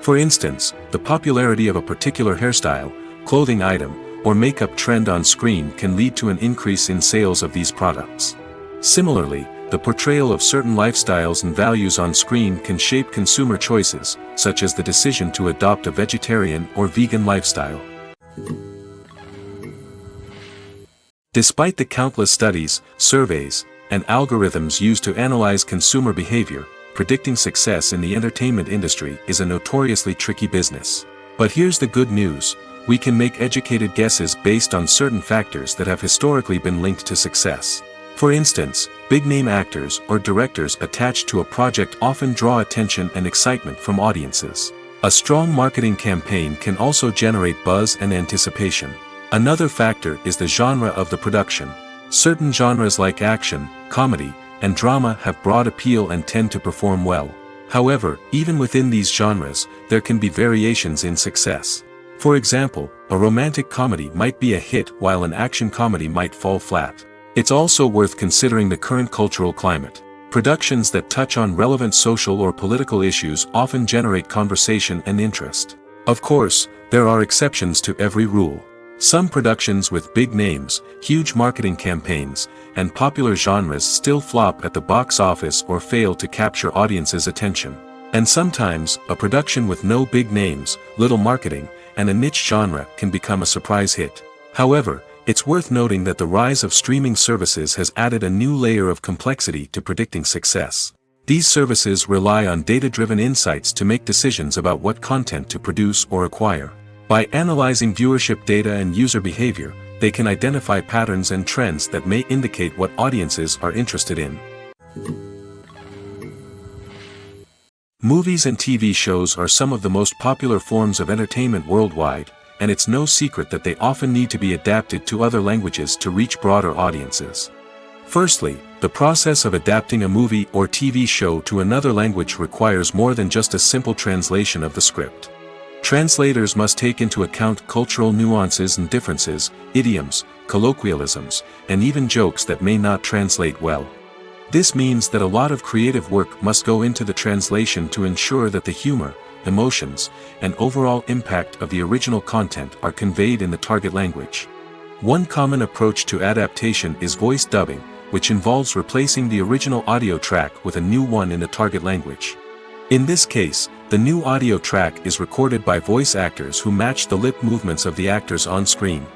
For instance, the popularity of a particular hairstyle, clothing item, or makeup trend on screen can lead to an increase in sales of these products. Similarly, the portrayal of certain lifestyles and values on screen can shape consumer choices, such as the decision to adopt a vegetarian or vegan lifestyle. Despite the countless studies, surveys, and algorithms used to analyze consumer behavior, predicting success in the entertainment industry is a notoriously tricky business. But here's the good news: we can make educated guesses based on certain factors that have historically been linked to success. For instance, big-name actors or directors attached to a project often draw attention and excitement from audiences. A strong marketing campaign can also generate buzz and anticipation. Another factor is the genre of the production. Certain genres like action, comedy, and drama have broad appeal and tend to perform well. However, even within these genres, there can be variations in success. For example, a romantic comedy might be a hit while an action comedy might fall flat. It's also worth considering the current cultural climate. Productions that touch on relevant social or political issues often generate conversation and interest. Of course, there are exceptions to every rule. Some productions with big names, huge marketing campaigns, and popular genres still flop at the box office or fail to capture audiences' attention. And sometimes, a production with no big names, little marketing, and a niche genre can become a surprise hit. However, it's worth noting that the rise of streaming services has added a new layer of complexity to predicting success. These services rely on data-driven insights to make decisions about what content to produce or acquire. By analyzing viewership data and user behavior, they can identify patterns and trends that may indicate what audiences are interested in. Movies and TV shows are some of the most popular forms of entertainment worldwide, and it's no secret that they often need to be adapted to other languages to reach broader audiences. Firstly, the process of adapting a movie or TV show to another language requires more than just a simple translation of the script. Translators must take into account cultural nuances and differences, idioms, colloquialisms, and even jokes that may not translate well. This means that a lot of creative work must go into the translation to ensure that the humor, emotions, and overall impact of the original content are conveyed in the target language. One common approach to adaptation is voice dubbing, which involves replacing the original audio track with a new one in the target language. In this case, the new audio track is recorded by voice actors who match the lip movements of the actors on screen.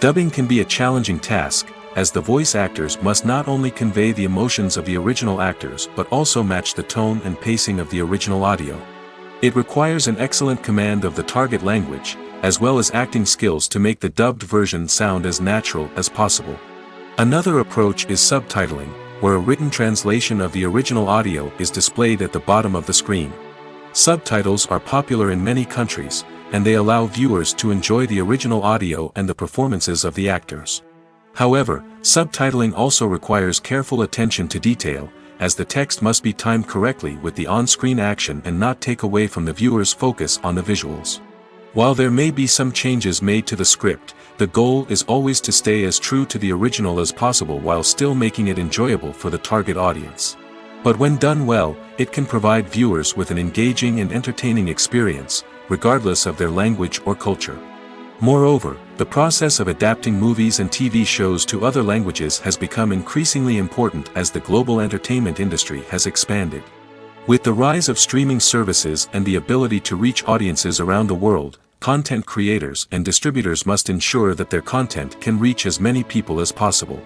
Dubbing can be a challenging task, as the voice actors must not only convey the emotions of the original actors but also match the tone and pacing of the original audio. It requires an excellent command of the target language, as well as acting skills to make the dubbed version sound as natural as possible. Another approach is subtitling, where a written translation of the original audio is displayed at the bottom of the screen. Subtitles are popular in many countries, and they allow viewers to enjoy the original audio and the performances of the actors. However, subtitling also requires careful attention to detail, as the text must be timed correctly with the on-screen action and not take away from the viewer's focus on the visuals. While there may be some changes made to the script, the goal is always to stay as true to the original as possible while still making it enjoyable for the target audience. But when done well, it can provide viewers with an engaging and entertaining experience, regardless of their language or culture. Moreover, the process of adapting movies and TV shows to other languages has become increasingly important as the global entertainment industry has expanded. With the rise of streaming services and the ability to reach audiences around the world, content creators and distributors must ensure that their content can reach as many people as possible.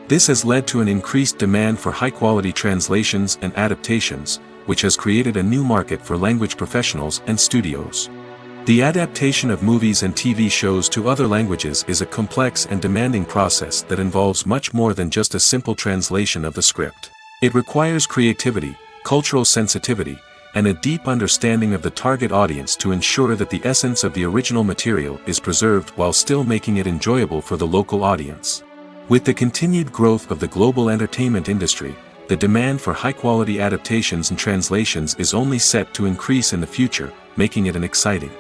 This has led to an increased demand for high-quality translations and adaptations, which has created a new market for language professionals and studios. The adaptation of movies and TV shows to other languages is a complex and demanding process that involves much more than just a simple translation of the script. It requires creativity, cultural sensitivity, and a deep understanding of the target audience to ensure that the essence of the original material is preserved while still making it enjoyable for the local audience. With the continued growth of the global entertainment industry, the demand for high-quality adaptations and translations is only set to increase in the future, making it an exciting.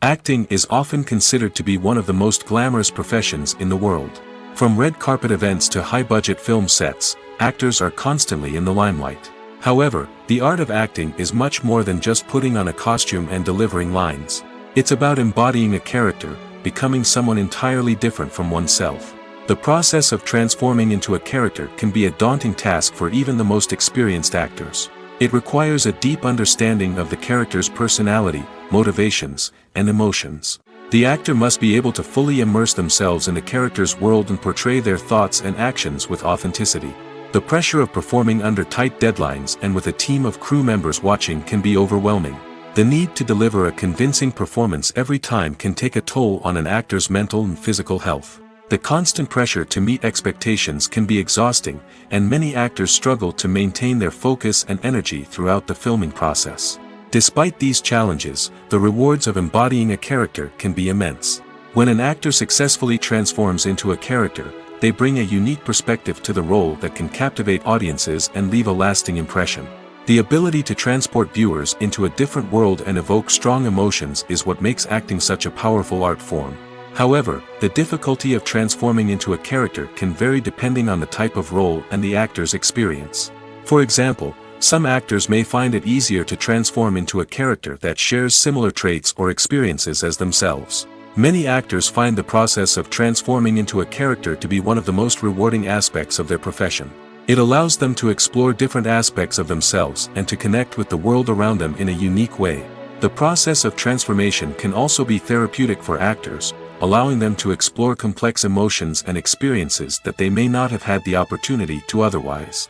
Acting is often considered to be one of the most glamorous professions in the world. From red carpet events to high-budget film sets, actors are constantly in the limelight. However, the art of acting is much more than just putting on a costume and delivering lines. It's about embodying a character, becoming someone entirely different from oneself. The process of transforming into a character can be a daunting task for even the most experienced actors. It requires a deep understanding of the character's personality, motivations, and emotions. The actor must be able to fully immerse themselves in the character's world and portray their thoughts and actions with authenticity. The pressure of performing under tight deadlines and with a team of crew members watching can be overwhelming. The need to deliver a convincing performance every time can take a toll on an actor's mental and physical health. The constant pressure to meet expectations can be exhausting, and many actors struggle to maintain their focus and energy throughout the filming process. Despite these challenges, the rewards of embodying a character can be immense. When an actor successfully transforms into a character, they bring a unique perspective to the role that can captivate audiences and leave a lasting impression. The ability to transport viewers into a different world and evoke strong emotions is what makes acting such a powerful art form. However, the difficulty of transforming into a character can vary depending on the type of role and the actor's experience. For example, some actors may find it easier to transform into a character that shares similar traits or experiences as themselves. Many actors find the process of transforming into a character to be one of the most rewarding aspects of their profession. It allows them to explore different aspects of themselves and to connect with the world around them in a unique way. The process of transformation can also be therapeutic for actors, allowing them to explore complex emotions and experiences that they may not have had the opportunity to otherwise.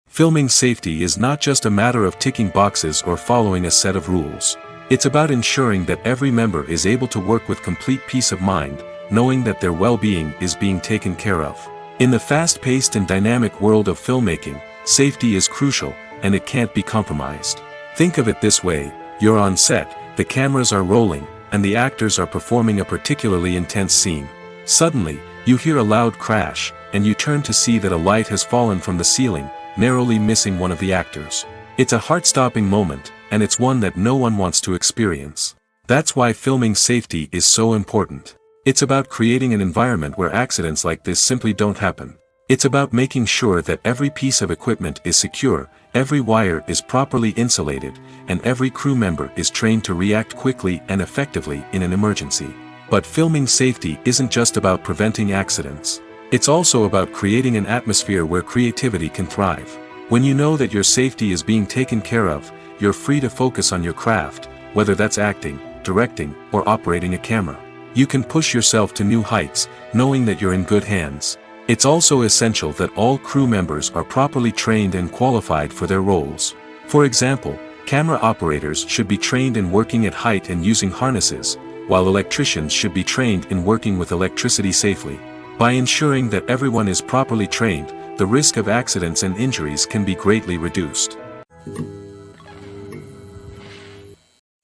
Filming safety is not just a matter of ticking boxes or following a set of rules. It's about ensuring that every member is able to work with complete peace of mind, knowing that their well-being is being taken care of. In the fast-paced and dynamic world of filmmaking, safety is crucial, and it can't be compromised. Think of it this way: you're on set, the cameras are rolling, and the actors are performing a particularly intense scene. Suddenly, you hear a loud crash, and you turn to see that a light has fallen from the ceiling, narrowly missing one of the actors. It's a heart-stopping moment, and it's one that no one wants to experience. That's why filming safety is so important. It's about creating an environment where accidents like this simply don't happen. It's about making sure that every piece of equipment is secure, every wire is properly insulated, and every crew member is trained to react quickly and effectively in an emergency. But filming safety isn't just about preventing accidents. It's also about creating an atmosphere where creativity can thrive. When you know that your safety is being taken care of, you're free to focus on your craft, whether that's acting, directing, or operating a camera. You can push yourself to new heights, knowing that you're in good hands. It's also essential that all crew members are properly trained and qualified for their roles. For example, camera operators should be trained in working at height and using harnesses, while electricians should be trained in working with electricity safely. By ensuring that everyone is properly trained, the risk of accidents and injuries can be greatly reduced.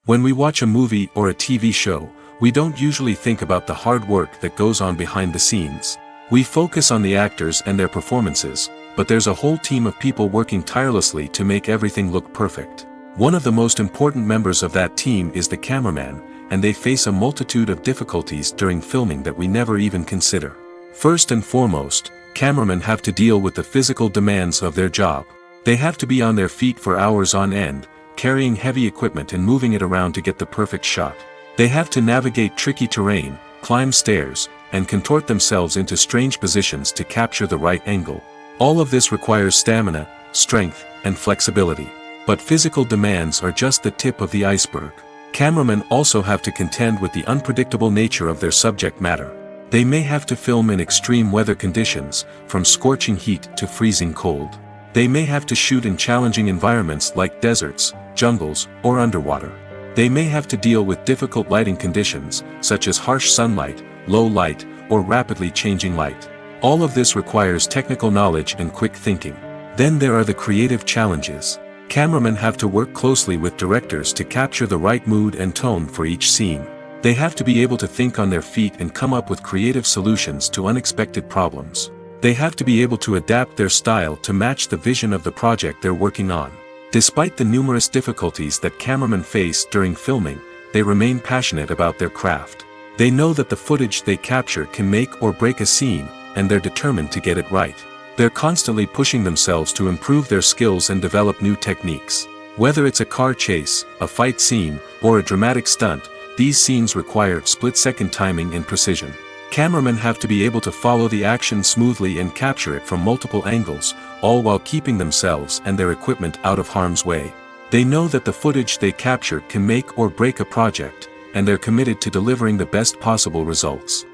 When we watch a movie or a TV show, we don't usually think about the hard work that goes on behind the scenes. We focus on the actors and their performances, but there's a whole team of people working tirelessly to make everything look perfect. One of the most important members of that team is the cameraman, and they face a multitude of difficulties during filming that we never even consider. First and foremost, cameramen have to deal with the physical demands of their job. They have to be on their feet for hours on end, carrying heavy equipment and moving it around to get the perfect shot. They have to navigate tricky terrain, climb stairs, and contort themselves into strange positions to capture the right angle. All of this requires stamina, strength, and flexibility. But physical demands are just the tip of the iceberg. Cameramen also have to contend with the unpredictable nature of their subject matter. They may have to film in extreme weather conditions, from scorching heat to freezing cold. They may have to shoot in challenging environments like deserts, jungles, or underwater. They may have to deal with difficult lighting conditions, such as harsh sunlight, low light, or rapidly changing light. All of this requires technical knowledge and quick thinking. Then there are the creative challenges. Cameramen have to work closely with directors to capture the right mood and tone for each scene. They have to be able to think on their feet and come up with creative solutions to unexpected problems. They have to be able to adapt their style to match the vision of the project they're working on. Despite the numerous difficulties that cameramen face during filming, they remain passionate about their craft. They know that the footage they capture can make or break a scene, and they're determined to get it right. They're constantly pushing themselves to improve their skills and develop new techniques. Whether it's a car chase, a fight scene, or a dramatic stunt, these scenes require split-second timing and precision. Cameramen have to be able to follow the action smoothly and capture it from multiple angles, all while keeping themselves and their equipment out of harm's way. They know that the footage they capture can make or break a project, and they're committed to delivering the best possible results.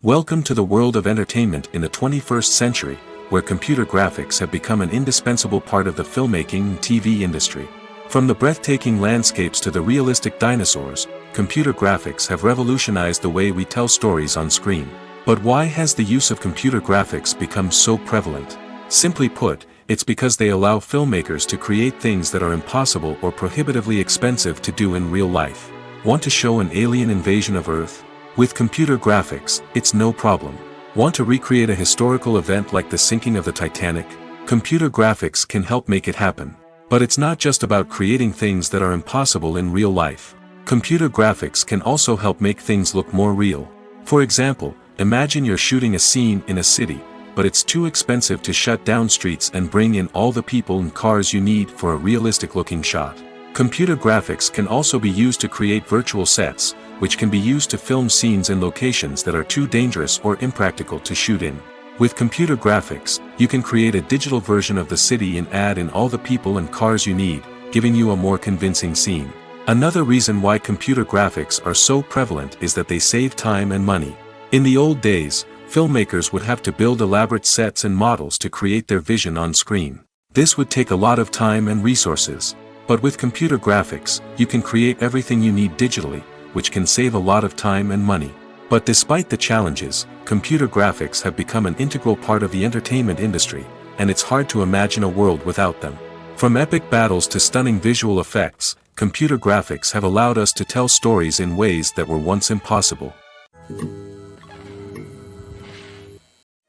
Welcome to the world of entertainment in the 21st century, where computer graphics have become an indispensable part of the filmmaking and TV industry. From the breathtaking landscapes to the realistic dinosaurs, computer graphics have revolutionized the way we tell stories on screen. But why has the use of computer graphics become so prevalent? Simply put, it's because they allow filmmakers to create things that are impossible or prohibitively expensive to do in real life. Want to show an alien invasion of Earth? With computer graphics, it's no problem. Want to recreate a historical event like the sinking of the Titanic? Computer graphics can help make it happen. But it's not just about creating things that are impossible in real life. Computer graphics can also help make things look more real. For example, imagine you're shooting a scene in a city, but it's too expensive to shut down streets and bring in all the people and cars you need for a realistic-looking shot. Computer graphics can also be used to create virtual sets, which can be used to film scenes in locations that are too dangerous or impractical to shoot in. With computer graphics, you can create a digital version of the city and add in all the people and cars you need, giving you a more convincing scene. Another reason why computer graphics are so prevalent is that they save time and money. In the old days, filmmakers would have to build elaborate sets and models to create their vision on screen. This would take a lot of time and resources. But with computer graphics, you can create everything you need digitally, which can save a lot of time and money. But despite the challenges, computer graphics have become an integral part of the entertainment industry, and it's hard to imagine a world without them. From epic battles to stunning visual effects, computer graphics have allowed us to tell stories in ways that were once impossible.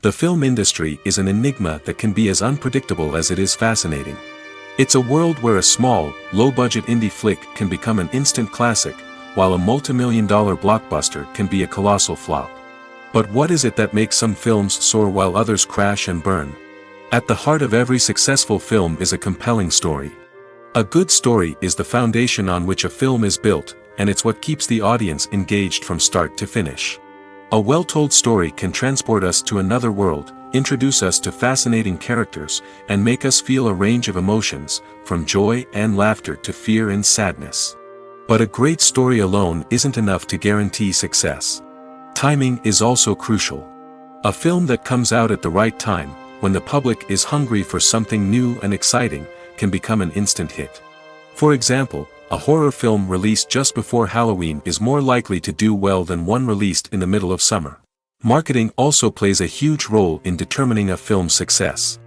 The film industry is an enigma that can be as unpredictable as it is fascinating. It's a world where a small, low-budget indie flick can become an instant classic, while a multi-million-dollar blockbuster can be a colossal flop. But what is it that makes some films soar while others crash and burn? At the heart of every successful film is a compelling story. A good story is the foundation on which a film is built, and it's what keeps the audience engaged from start to finish. A well-told story can transport us to another world, introduce us to fascinating characters, and make us feel a range of emotions, from joy and laughter to fear and sadness. But a great story alone isn't enough to guarantee success. Timing is also crucial. A film that comes out at the right time, when the public is hungry for something new and exciting, can become an instant hit. For example, a horror film released just before Halloween is more likely to do well than one released in the middle of summer. Marketing also plays a huge role in determining a film's success.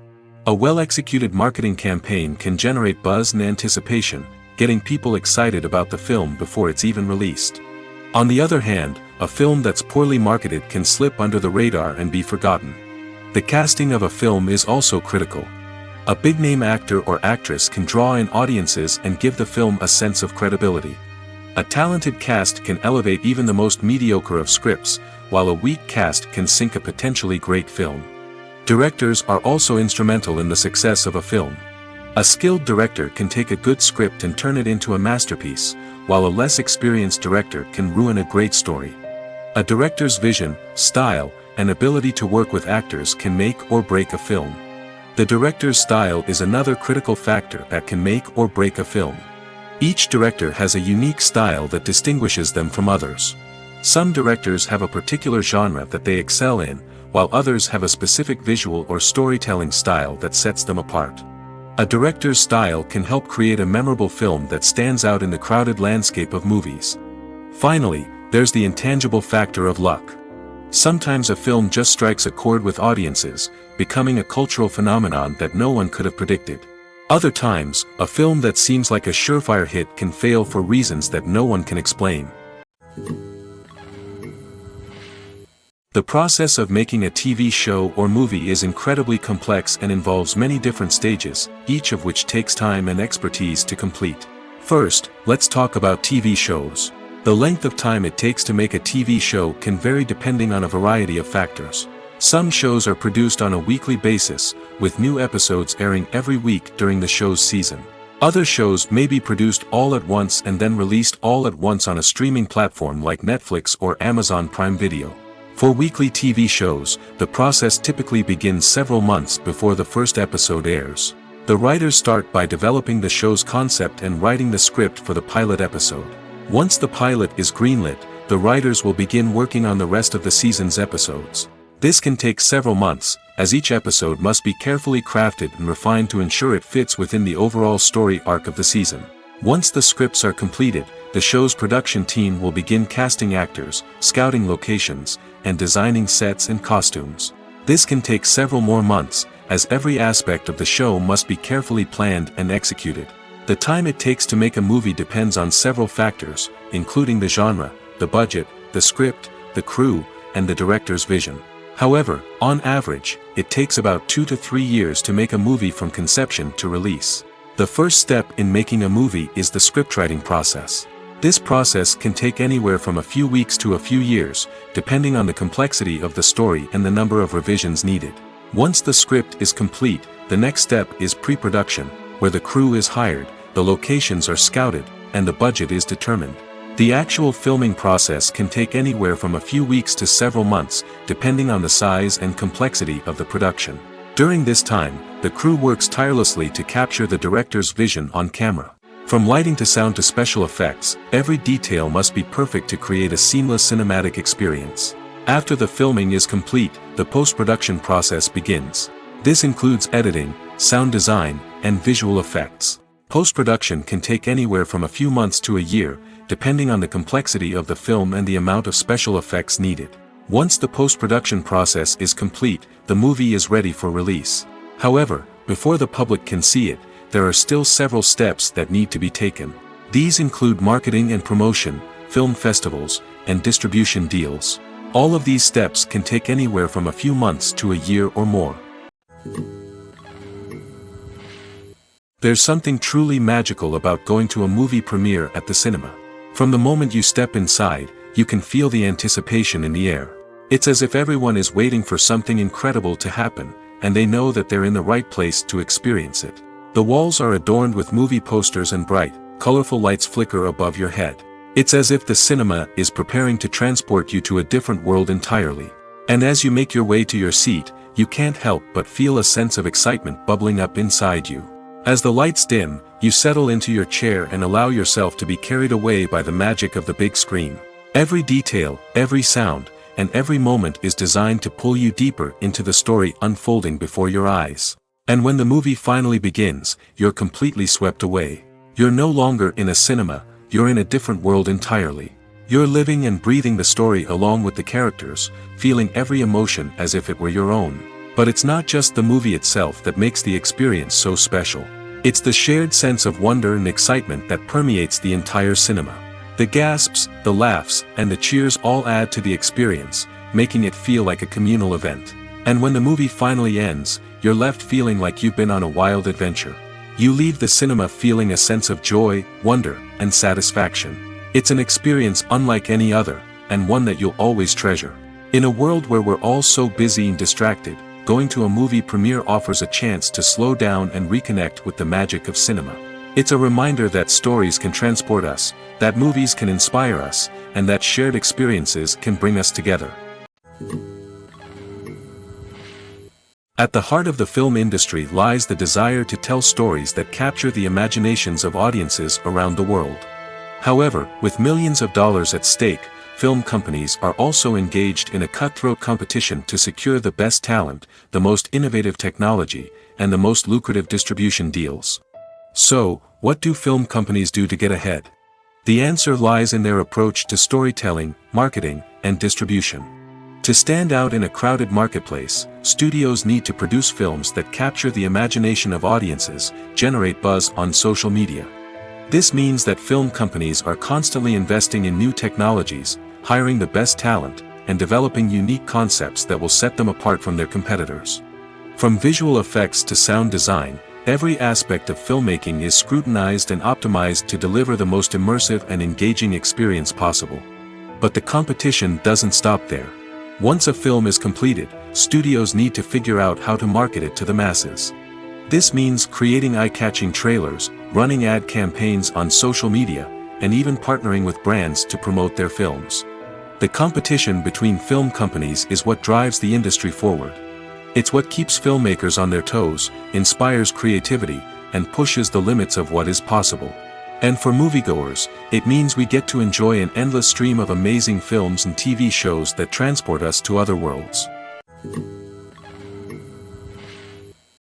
A well-executed marketing campaign can generate buzz and anticipation, getting people excited about the film before it's even released. On the other hand, a film that's poorly marketed can slip under the radar and be forgotten. The casting of a film is also critical. A big-name actor or actress can draw in audiences and give the film a sense of credibility. A talented cast can elevate even the most mediocre of scripts, while a weak cast can sink a potentially great film. Directors are also instrumental in the success of a film. A skilled director can take a good script and turn it into a masterpiece, while a less experienced director can ruin a great story. A director's vision, style, and ability to work with actors can make or break a film. The director's style is another critical factor that can make or break a film. Each director has a unique style that distinguishes them from others. Some directors have a particular genre that they excel in, while others have a specific visual or storytelling style that sets them apart. A director's style can help create a memorable film that stands out in the crowded landscape of movies. Finally, there's the intangible factor of luck. Sometimes a film just strikes a chord with audiences, becoming a cultural phenomenon that no one could have predicted. Other times, a film that seems like a surefire hit can fail for reasons that no one can explain. The process of making a TV show or movie is incredibly complex and involves many different stages, each of which takes time and expertise to complete. First, let's talk about TV shows. The length of time it takes to make a TV show can vary depending on a variety of factors. Some shows are produced on a weekly basis, with new episodes airing every week during the show's season. Other shows may be produced all at once and then released all at once on a streaming platform like Netflix or Amazon Prime Video. For weekly TV shows, the process typically begins several months before the first episode airs. The writers start by developing the show's concept and writing the script for the pilot episode. Once the pilot is greenlit, the writers will begin working on the rest of the season's episodes. This can take several months, as each episode must be carefully crafted and refined to ensure it fits within the overall story arc of the season. Once the scripts are completed, the show's production team will begin casting actors, scouting locations, and designing sets and costumes. This can take several more months, as every aspect of the show must be carefully planned and executed. The time it takes to make a movie depends on several factors, including the genre, the budget, the script, the crew, and the director's vision. However, on average, it takes about 2 to 3 years to make a movie from conception to release. The first step in making a movie is the scriptwriting process. This process can take anywhere from a few weeks to a few years, depending on the complexity of the story and the number of revisions needed. Once the script is complete, the next step is pre-production, where the crew is hired, the locations are scouted, and the budget is determined. The actual filming process can take anywhere from a few weeks to several months, depending on the size and complexity of the production. During this time, the crew works tirelessly to capture the director's vision on camera. From lighting to sound to special effects, every detail must be perfect to create a seamless cinematic experience. After the filming is complete, the post-production process begins. This includes editing, sound design, and visual effects. Post-production can take anywhere from a few months to a year, depending on the complexity of the film and the amount of special effects needed. Once the post-production process is complete, the movie is ready for release. However, before the public can see it, there are still several steps that need to be taken. These include marketing and promotion, film festivals, and distribution deals. All of these steps can take anywhere from a few months to a year or more. There's something truly magical about going to a movie premiere at the cinema. From the moment you step inside, you can feel the anticipation in the air. It's as if everyone is waiting for something incredible to happen, and they know that they're in the right place to experience it. The walls are adorned with movie posters and bright, colorful lights flicker above your head. It's as if the cinema is preparing to transport you to a different world entirely. And as you make your way to your seat, you can't help but feel a sense of excitement bubbling up inside you. As the lights dim, you settle into your chair and allow yourself to be carried away by the magic of the big screen. Every detail, every sound, and every moment is designed to pull you deeper into the story unfolding before your eyes. And when the movie finally begins, you're completely swept away. You're no longer in a cinema, you're in a different world entirely. You're living and breathing the story along with the characters, feeling every emotion as if it were your own. But it's not just the movie itself that makes the experience so special. It's the shared sense of wonder and excitement that permeates the entire cinema. The gasps, the laughs, and the cheers all add to the experience, making it feel like a communal event. And when the movie finally ends, you're left feeling like you've been on a wild adventure. You leave the cinema feeling a sense of joy, wonder, and satisfaction. It's an experience unlike any other, and one that you'll always treasure. In a world where we're all so busy and distracted, going to a movie premiere offers a chance to slow down and reconnect with the magic of cinema. It's a reminder that stories can transport us, that movies can inspire us, and that shared experiences can bring us together. At the heart of the film industry lies the desire to tell stories that capture the imaginations of audiences around the world. However, with millions of dollars at stake, film companies are also engaged in a cutthroat competition to secure the best talent, the most innovative technology, and the most lucrative distribution deals. So, what do film companies do to get ahead? The answer lies in their approach to storytelling, marketing, and distribution. To stand out in a crowded marketplace, studios need to produce films that capture the imagination of audiences, generate buzz on social media. This means that film companies are constantly investing in new technologies, hiring the best talent, and developing unique concepts that will set them apart from their competitors. From visual effects to sound design, every aspect of filmmaking is scrutinized and optimized to deliver the most immersive and engaging experience possible. But the competition doesn't stop there. Once a film is completed, studios need to figure out how to market it to the masses. This means creating eye-catching trailers, running ad campaigns on social media, and even partnering with brands to promote their films. The competition between film companies is what drives the industry forward. It's what keeps filmmakers on their toes, inspires creativity, and pushes the limits of what is possible. And for moviegoers, it means we get to enjoy an endless stream of amazing films and TV shows that transport us to other worlds.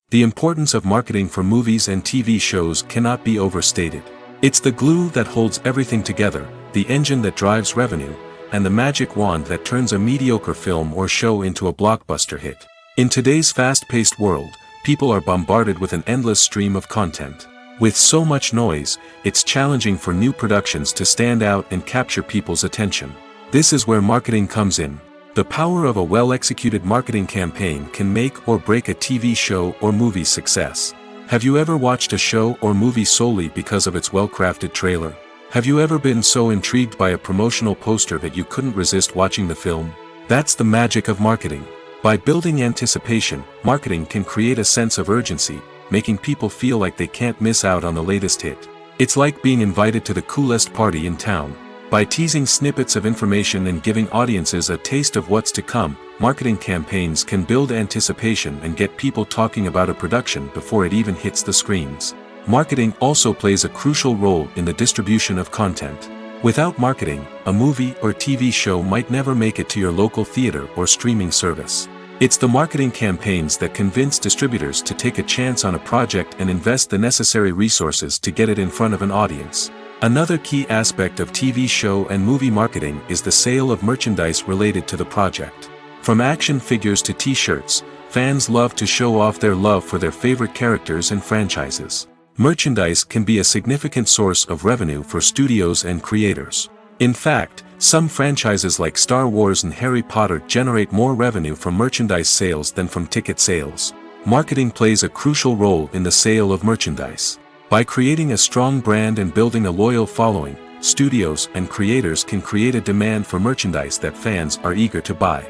The importance of marketing for movies and TV shows cannot be overstated. It's the glue that holds everything together, the engine that drives revenue, and the magic wand that turns a mediocre film or show into a blockbuster hit. In today's fast-paced world, people are bombarded with an endless stream of content. With so much noise, it's challenging for new productions to stand out and capture people's attention. This is where marketing comes in. The power of a well-executed marketing campaign can make or break a TV show or movie's success. Have you ever watched a show or movie solely because of its well-crafted trailer? Have you ever been so intrigued by a promotional poster that you couldn't resist watching the film? That's the magic of marketing. By building anticipation, marketing can create a sense of urgency, making people feel like they can't miss out on the latest hit. It's like being invited to the coolest party in town. By teasing snippets of information and giving audiences a taste of what's to come, marketing campaigns can build anticipation and get people talking about a production before it even hits the screens. Marketing also plays a crucial role in the distribution of content. Without marketing, a movie or TV show might never make it to your local theater or streaming service. It's the marketing campaigns that convince distributors to take a chance on a project and invest the necessary resources to get it in front of an audience. Another key aspect of TV show and movie marketing is the sale of merchandise related to the project. From action figures to t-shirts, fans love to show off their love for their favorite characters and franchises. Merchandise can be a significant source of revenue for studios and creators. In fact, some franchises like Star Wars and Harry Potter generate more revenue from merchandise sales than from ticket sales. Marketing plays a crucial role in the sale of merchandise. By creating a strong brand and building a loyal following, studios and creators can create a demand for merchandise that fans are eager to buy.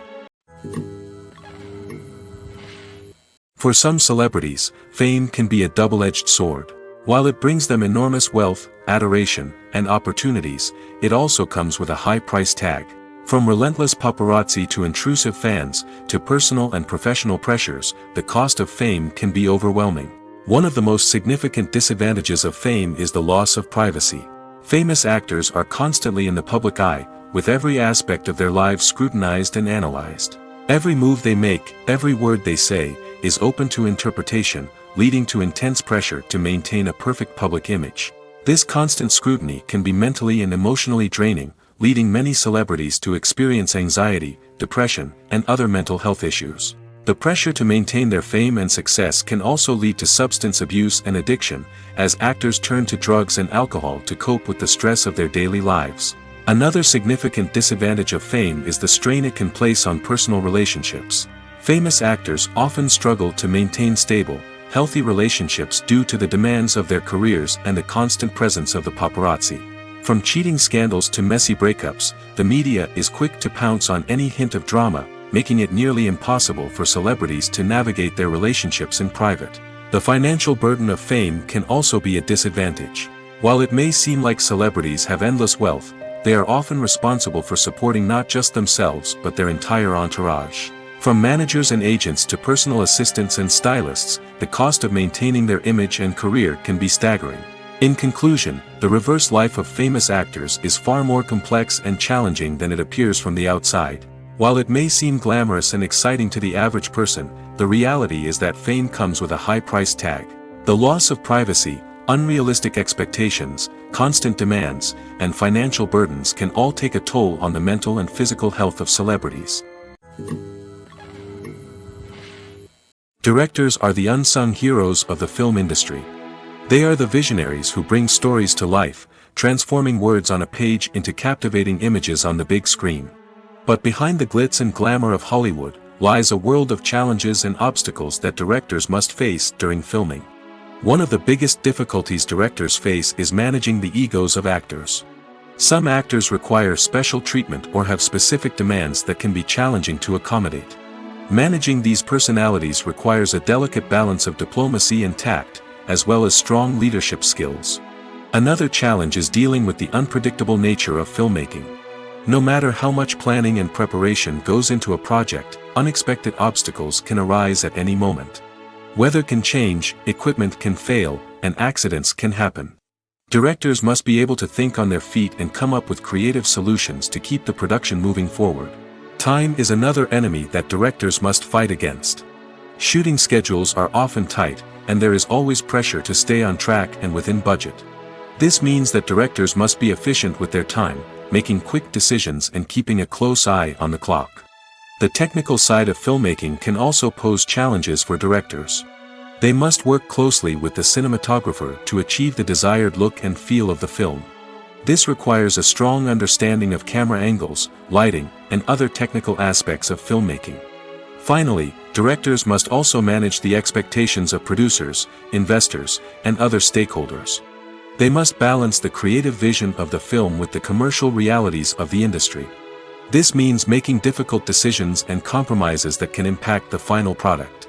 For some celebrities, fame can be a double-edged sword. While it brings them enormous wealth, adoration, and opportunities, it also comes with a high price tag. From relentless paparazzi to intrusive fans, to personal and professional pressures, the cost of fame can be overwhelming. One of the most significant disadvantages of fame is the loss of privacy. Famous actors are constantly in the public eye, with every aspect of their lives scrutinized and analyzed. Every move they make, every word they say, is open to interpretation, leading to intense pressure to maintain a perfect public image. This constant scrutiny can be mentally and emotionally draining, leading many celebrities to experience anxiety, depression, and other mental health issues. The pressure to maintain their fame and success can also lead to substance abuse and addiction, as actors turn to drugs and alcohol to cope with the stress of their daily lives. Another significant disadvantage of fame is the strain it can place on personal relationships. Famous actors often struggle to maintain stable, healthy relationships due to the demands of their careers and the constant presence of the paparazzi. From cheating scandals to messy breakups, the media is quick to pounce on any hint of drama, making it nearly impossible for celebrities to navigate their relationships in private. The financial burden of fame can also be a disadvantage. While it may seem like celebrities have endless wealth, they are often responsible for supporting not just themselves but their entire entourage. From managers and agents to personal assistants and stylists, the cost of maintaining their image and career can be staggering. In conclusion, the reverse life of famous actors is far more complex and challenging than it appears from the outside. While it may seem glamorous and exciting to the average person, the reality is that fame comes with a high price tag. The loss of privacy, unrealistic expectations, constant demands, and financial burdens can all take a toll on the mental and physical health of celebrities. Directors are the unsung heroes of the film industry. They are the visionaries who bring stories to life, transforming words on a page into captivating images on the big screen. But behind the glitz and glamour of Hollywood lies a world of challenges and obstacles that directors must face during filming. One of the biggest difficulties directors face is managing the egos of actors. Some actors require special treatment or have specific demands that can be challenging to accommodate. Managing these personalities requires a delicate balance of diplomacy and tact, as well as strong leadership skills. Another challenge is dealing with the unpredictable nature of filmmaking. No matter how much planning and preparation goes into a project, unexpected obstacles can arise at any moment. Weather can change, equipment can fail, and accidents can happen. Directors must be able to think on their feet and come up with creative solutions to keep the production moving forward. Time is another enemy that directors must fight against. Shooting schedules are often tight, and there is always pressure to stay on track and within budget. This means that directors must be efficient with their time, making quick decisions and keeping a close eye on the clock. The technical side of filmmaking can also pose challenges for directors. They must work closely with the cinematographer to achieve the desired look and feel of the film. This requires a strong understanding of camera angles, lighting, and other technical aspects of filmmaking. Finally, directors must also manage the expectations of producers, investors, and other stakeholders. They must balance the creative vision of the film with the commercial realities of the industry. This means making difficult decisions and compromises that can impact the final product.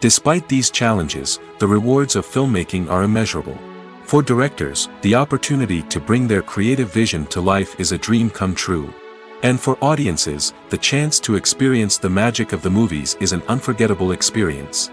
Despite these challenges, the rewards of filmmaking are immeasurable. For directors, the opportunity to bring their creative vision to life is a dream come true. And for audiences, the chance to experience the magic of the movies is an unforgettable experience.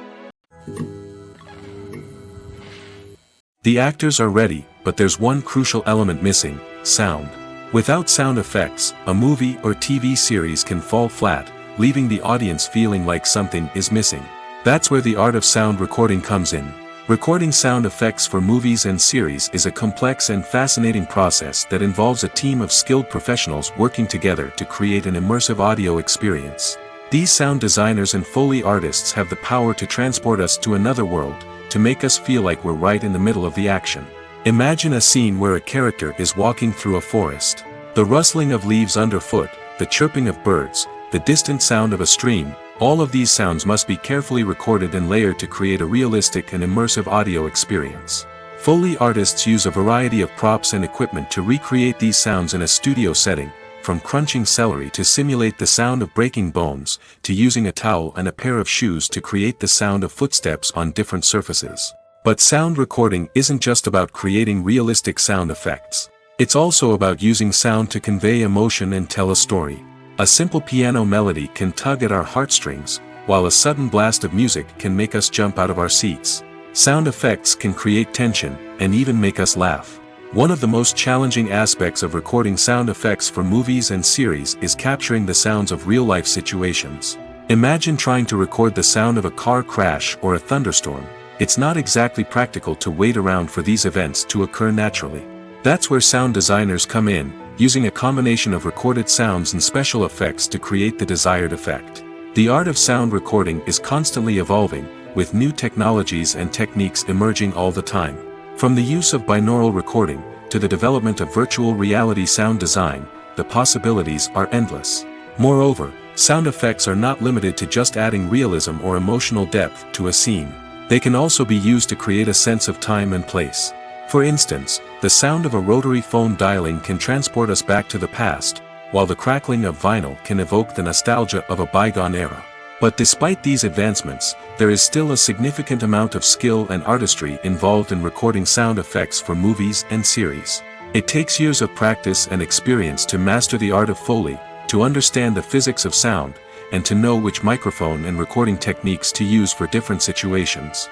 The actors are ready, but there's one crucial element missing: sound. Without sound effects, a movie or TV series can fall flat, leaving the audience feeling like something is missing. That's where the art of sound recording comes in. Recording sound effects for movies and series is a complex and fascinating process that involves a team of skilled professionals working together to create an immersive audio experience. These sound designers and Foley artists have the power to transport us to another world, to make us feel like we're right in the middle of the action. Imagine a scene where a character is walking through a forest. The rustling of leaves underfoot, the chirping of birds, the distant sound of a stream, all of these sounds must be carefully recorded and layered to create a realistic and immersive audio experience. Foley artists use a variety of props and equipment to recreate these sounds in a studio setting, from crunching celery to simulate the sound of breaking bones, to using a towel and a pair of shoes to create the sound of footsteps on different surfaces. But sound recording isn't just about creating realistic sound effects. It's also about using sound to convey emotion and tell a story. A simple piano melody can tug at our heartstrings, while a sudden blast of music can make us jump out of our seats. Sound effects can create tension, and even make us laugh. One of the most challenging aspects of recording sound effects for movies and series is capturing the sounds of real-life situations. Imagine trying to record the sound of a car crash or a thunderstorm. It's not exactly practical to wait around for these events to occur naturally. That's where sound designers come in, using a combination of recorded sounds and special effects to create the desired effect. The art of sound recording is constantly evolving, with new technologies and techniques emerging all the time. From the use of binaural recording, to the development of virtual reality sound design, the possibilities are endless. Moreover, sound effects are not limited to just adding realism or emotional depth to a scene. They can also be used to create a sense of time and place. For instance, the sound of a rotary phone dialing can transport us back to the past, while the crackling of vinyl can evoke the nostalgia of a bygone era. But despite these advancements, there is still a significant amount of skill and artistry involved in recording sound effects for movies and series. It takes years of practice and experience to master the art of Foley, to understand the physics of sound, and to know which microphone and recording techniques to use for different situations.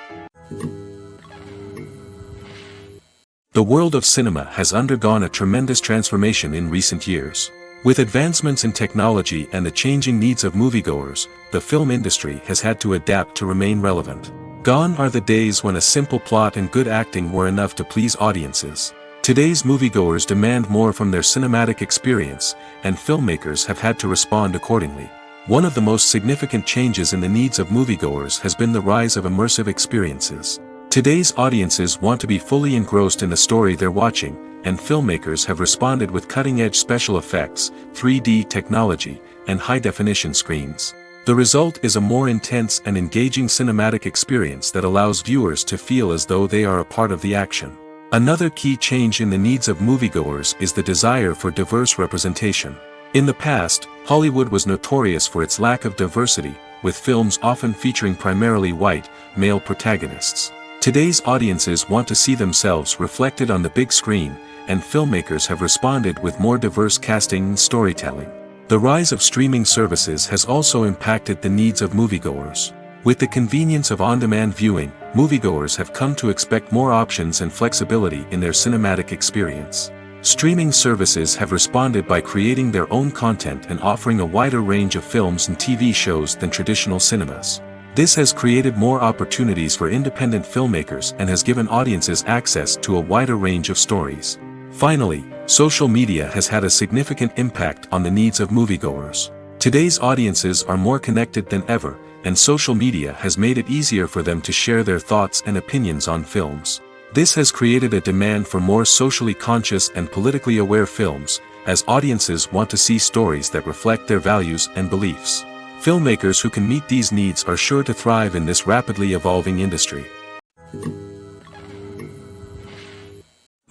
The world of cinema has undergone a tremendous transformation in recent years. With advancements in technology and the changing needs of moviegoers, the film industry has had to adapt to remain relevant. Gone are the days when a simple plot and good acting were enough to please audiences. Today's moviegoers demand more from their cinematic experience, and filmmakers have had to respond accordingly. One of the most significant changes in the needs of moviegoers has been the rise of immersive experiences. Today's audiences want to be fully engrossed in the story they're watching, and filmmakers have responded with cutting-edge special effects, 3D technology, and high-definition screens. The result is a more intense and engaging cinematic experience that allows viewers to feel as though they are a part of the action. Another key change in the needs of moviegoers is the desire for diverse representation. In the past, Hollywood was notorious for its lack of diversity, with films often featuring primarily white, male protagonists. Today's audiences want to see themselves reflected on the big screen, and filmmakers have responded with more diverse casting and storytelling. The rise of streaming services has also impacted the needs of moviegoers. With the convenience of on-demand viewing, moviegoers have come to expect more options and flexibility in their cinematic experience. Streaming services have responded by creating their own content and offering a wider range of films and TV shows than traditional cinemas. This has created more opportunities for independent filmmakers and has given audiences access to a wider range of stories. Finally, social media has had a significant impact on the needs of moviegoers. Today's audiences are more connected than ever, and social media has made it easier for them to share their thoughts and opinions on films. This has created a demand for more socially conscious and politically aware films, as audiences want to see stories that reflect their values and beliefs. Filmmakers who can meet these needs are sure to thrive in this rapidly evolving industry.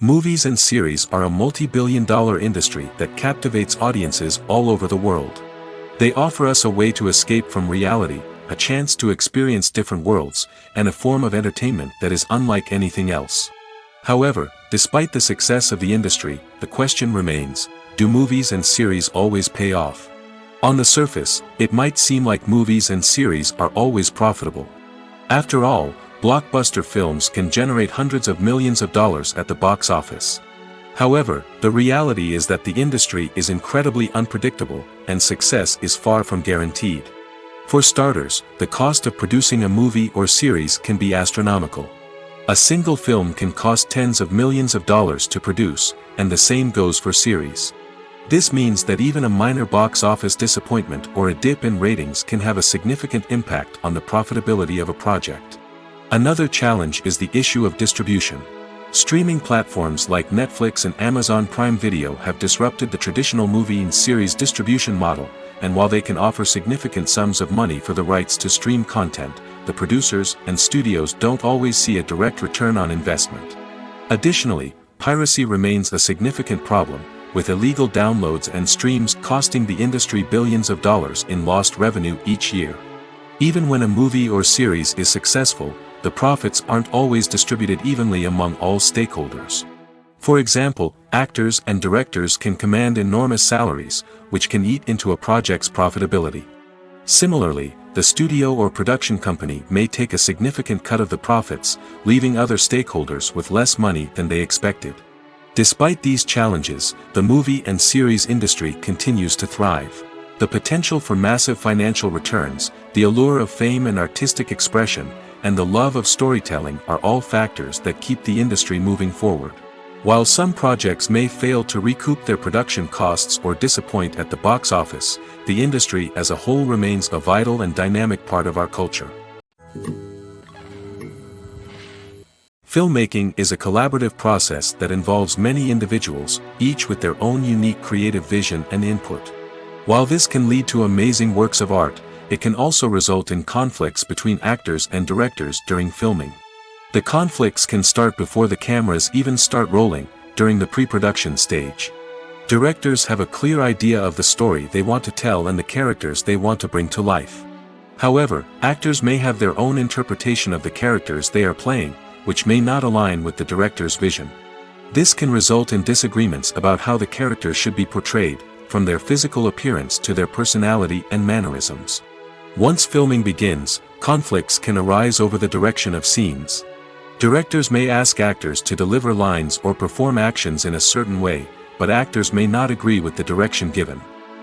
Movies and series are a multi-billion-dollar industry that captivates audiences all over the world. They offer us a way to escape from reality, a chance to experience different worlds, and a form of entertainment that is unlike anything else. However, despite the success of the industry, the question remains, do movies and series always pay off? On the surface, it might seem like movies and series are always profitable. After all, blockbuster films can generate hundreds of millions of dollars at the box office. However, the reality is that the industry is incredibly unpredictable, and success is far from guaranteed. For starters, the cost of producing a movie or series can be astronomical. A single film can cost tens of millions of dollars to produce, and the same goes for series. This means that even a minor box office disappointment or a dip in ratings can have a significant impact on the profitability of a project. Another challenge is the issue of distribution. Streaming platforms like Netflix and Amazon Prime Video have disrupted the traditional movie and series distribution model, and while they can offer significant sums of money for the rights to stream content, the producers and studios don't always see a direct return on investment. Additionally, piracy remains a significant problem, with illegal downloads and streams costing the industry billions of dollars in lost revenue each year. Even when a movie or series is successful, the profits aren't always distributed evenly among all stakeholders. For example, actors and directors can command enormous salaries, which can eat into a project's profitability. Similarly, the studio or production company may take a significant cut of the profits, leaving other stakeholders with less money than they expected. Despite these challenges, the movie and series industry continues to thrive. The potential for massive financial returns, the allure of fame and artistic expression, and the love of storytelling are all factors that keep the industry moving forward. While some projects may fail to recoup their production costs or disappoint at the box office, the industry as a whole remains a vital and dynamic part of our culture. Filmmaking is a collaborative process that involves many individuals, each with their own unique creative vision and input. While this can lead to amazing works of art, it can also result in conflicts between actors and directors during filming. The conflicts can start before the cameras even start rolling, during the pre-production stage. Directors have a clear idea of the story they want to tell and the characters they want to bring to life. However, actors may have their own interpretation of the characters they are playing, which may not align with the director's vision. This can result in disagreements about how the characters should be portrayed, from their physical appearance to their personality and mannerisms. Once filming begins, conflicts can arise over the direction of scenes. Directors may ask actors to deliver lines or perform actions in a certain way, but actors may not agree with the direction given.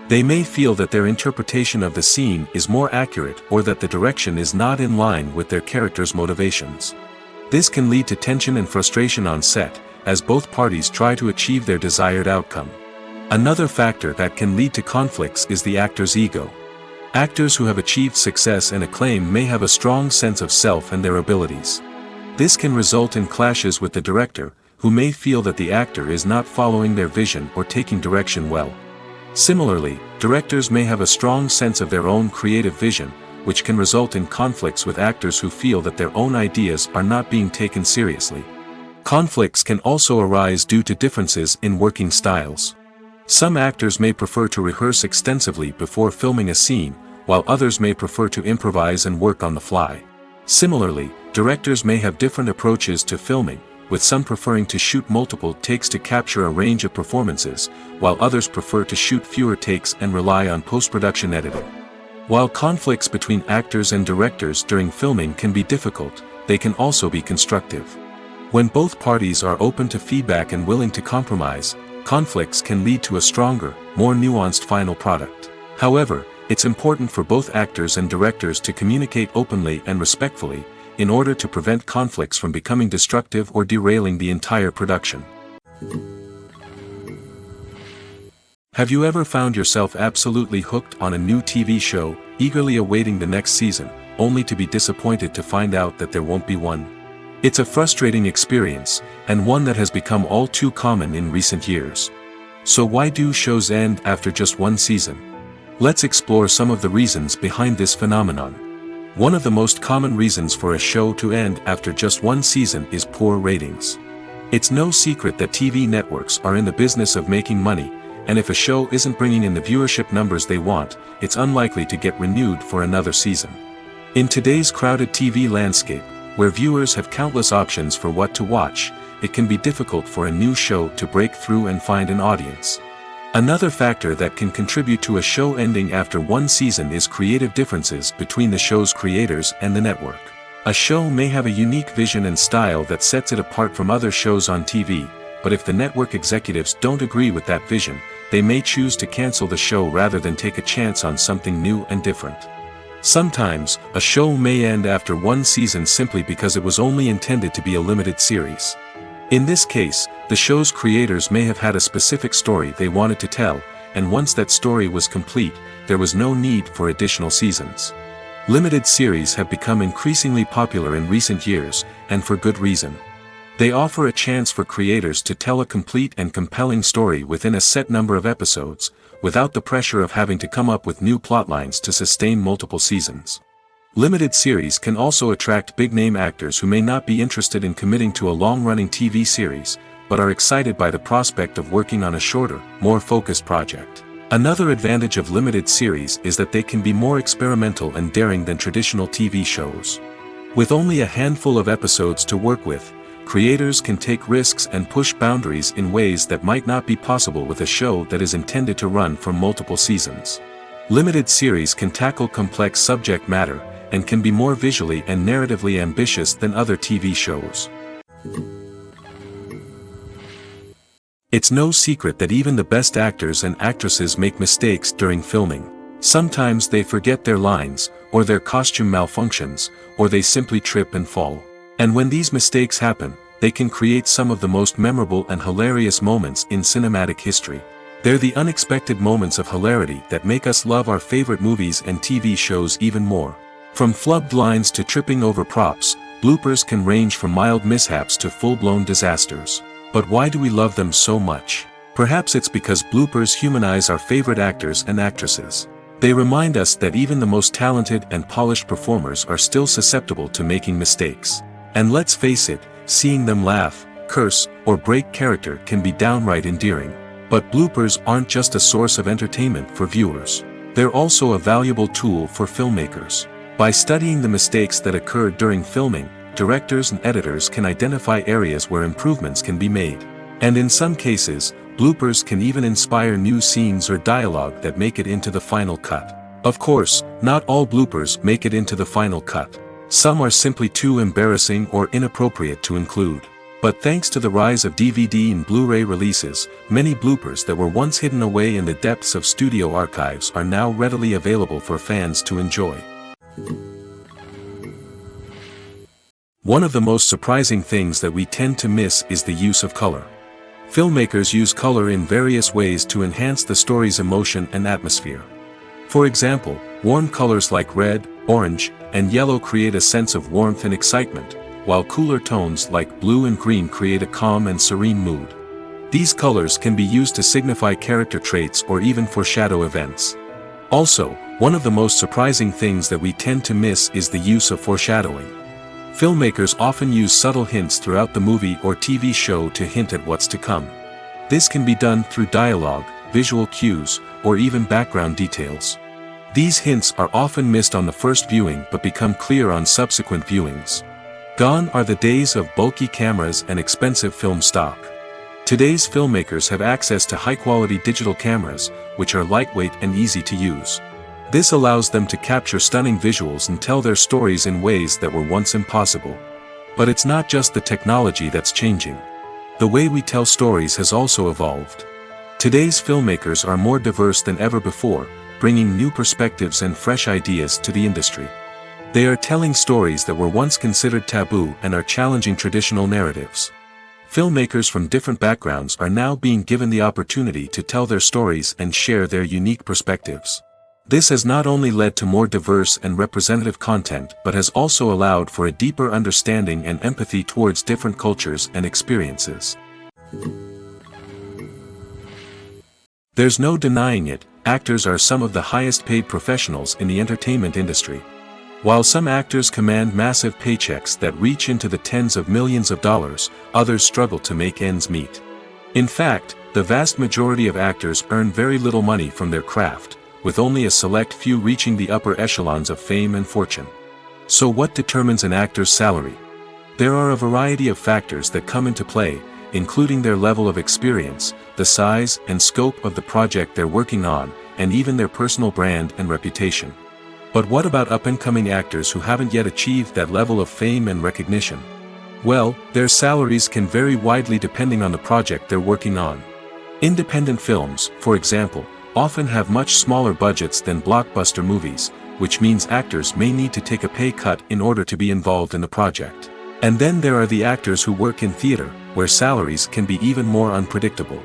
They may feel that their interpretation of the scene is more accurate or that the direction is not in line with their character's motivations. This can lead to tension and frustration on set, as both parties try to achieve their desired outcome. Another factor that can lead to conflicts is the actor's ego. Actors who have achieved success and acclaim may have a strong sense of self and their abilities. This can result in clashes with the director, who may feel that the actor is not following their vision or taking direction well. Similarly, directors may have a strong sense of their own creative vision, which can result in conflicts with actors who feel that their own ideas are not being taken seriously. Conflicts can also arise due to differences in working styles. Some actors may prefer to rehearse extensively before filming a scene, while others may prefer to improvise and work on the fly. Similarly, directors may have different approaches to filming, with some preferring to shoot multiple takes to capture a range of performances, while others prefer to shoot fewer takes and rely on post-production editing. While conflicts between actors and directors during filming can be difficult, they can also be constructive. When both parties are open to feedback and willing to compromise, conflicts can lead to a stronger, more nuanced final product. However, it's important for both actors and directors to communicate openly and respectfully, in order to prevent conflicts from becoming destructive or derailing the entire production. Have you ever found yourself absolutely hooked on a new TV show, eagerly awaiting the next season, only to be disappointed to find out that there won't be one? It's a frustrating experience, and one that has become all too common in recent years. So why do shows end after just one season? Let's explore some of the reasons behind this phenomenon. One of the most common reasons for a show to end after just one season is poor ratings. It's no secret that TV networks are in the business of making money, and if a show isn't bringing in the viewership numbers they want, it's unlikely to get renewed for another season. In today's crowded TV landscape, where viewers have countless options for what to watch, it can be difficult for a new show to break through and find an audience. Another factor that can contribute to a show ending after one season is creative differences between the show's creators and the network. A show may have a unique vision and style that sets it apart from other shows on TV, but if the network executives don't agree with that vision, they may choose to cancel the show rather than take a chance on something new and different. Sometimes, a show may end after one season simply because it was only intended to be a limited series. In this case, the show's creators may have had a specific story they wanted to tell, and once that story was complete, there was no need for additional seasons. Limited series have become increasingly popular in recent years, and for good reason. They offer a chance for creators to tell a complete and compelling story within a set number of episodes, without the pressure of having to come up with new plotlines to sustain multiple seasons. Limited series can also attract big-name actors who may not be interested in committing to a long-running TV series, but are excited by the prospect of working on a shorter, more focused project. Another advantage of limited series is that they can be more experimental and daring than traditional TV shows. With only a handful of episodes to work with, creators can take risks and push boundaries in ways that might not be possible with a show that is intended to run for multiple seasons. Limited series can tackle complex subject matter, and can be more visually and narratively ambitious than other TV shows. It's no secret that even the best actors and actresses make mistakes during filming. Sometimes they forget their lines, or their costume malfunctions, or they simply trip and fall. And when these mistakes happen, they can create some of the most memorable and hilarious moments in cinematic history. They're the unexpected moments of hilarity that make us love our favorite movies and TV shows even more. From flubbed lines to tripping over props, bloopers can range from mild mishaps to full-blown disasters. But why do we love them so much? Perhaps it's because bloopers humanize our favorite actors and actresses. They remind us that even the most talented and polished performers are still susceptible to making mistakes. And let's face it, seeing them laugh, curse, or break character can be downright endearing. But bloopers aren't just a source of entertainment for viewers. They're also a valuable tool for filmmakers. By studying the mistakes that occurred during filming, directors and editors can identify areas where improvements can be made. And in some cases, bloopers can even inspire new scenes or dialogue that make it into the final cut. Of course, not all bloopers make it into the final cut. Some are simply too embarrassing or inappropriate to include. But thanks to the rise of DVD and Blu-ray releases, many bloopers that were once hidden away in the depths of studio archives are now readily available for fans to enjoy. One of the most surprising things that we tend to miss is the use of color. Filmmakers use color in various ways to enhance the story's emotion and atmosphere. For example, warm colors like red, orange, and yellow create a sense of warmth and excitement, while cooler tones like blue and green create a calm and serene mood. These colors can be used to signify character traits or even foreshadow events. Also, one of the most surprising things that we tend to miss is the use of foreshadowing. Filmmakers often use subtle hints throughout the movie or TV show to hint at what's to come. This can be done through dialogue, visual cues, or even background details. These hints are often missed on the first viewing but become clear on subsequent viewings. Gone are the days of bulky cameras and expensive film stock. Today's filmmakers have access to high-quality digital cameras, which are lightweight and easy to use. This allows them to capture stunning visuals and tell their stories in ways that were once impossible. But it's not just the technology that's changing. The way we tell stories has also evolved. Today's filmmakers are more diverse than ever before, bringing new perspectives and fresh ideas to the industry. They are telling stories that were once considered taboo and are challenging traditional narratives. Filmmakers from different backgrounds are now being given the opportunity to tell their stories and share their unique perspectives. This has not only led to more diverse and representative content but has also allowed for a deeper understanding and empathy towards different cultures and experiences. There's no denying it, actors are some of the highest paid professionals in the entertainment industry. While some actors command massive paychecks that reach into the tens of millions of dollars, others struggle to make ends meet. In fact, the vast majority of actors earn very little money from their craft, with only a select few reaching the upper echelons of fame and fortune. So what determines an actor's salary? There are a variety of factors that come into play, including their level of experience, the size and scope of the project they're working on, and even their personal brand and reputation. But what about up-and-coming actors who haven't yet achieved that level of fame and recognition? Well, their salaries can vary widely depending on the project they're working on. Independent films, for example, often have much smaller budgets than blockbuster movies, which means actors may need to take a pay cut in order to be involved in the project. And then there are the actors who work in theater, where salaries can be even more unpredictable.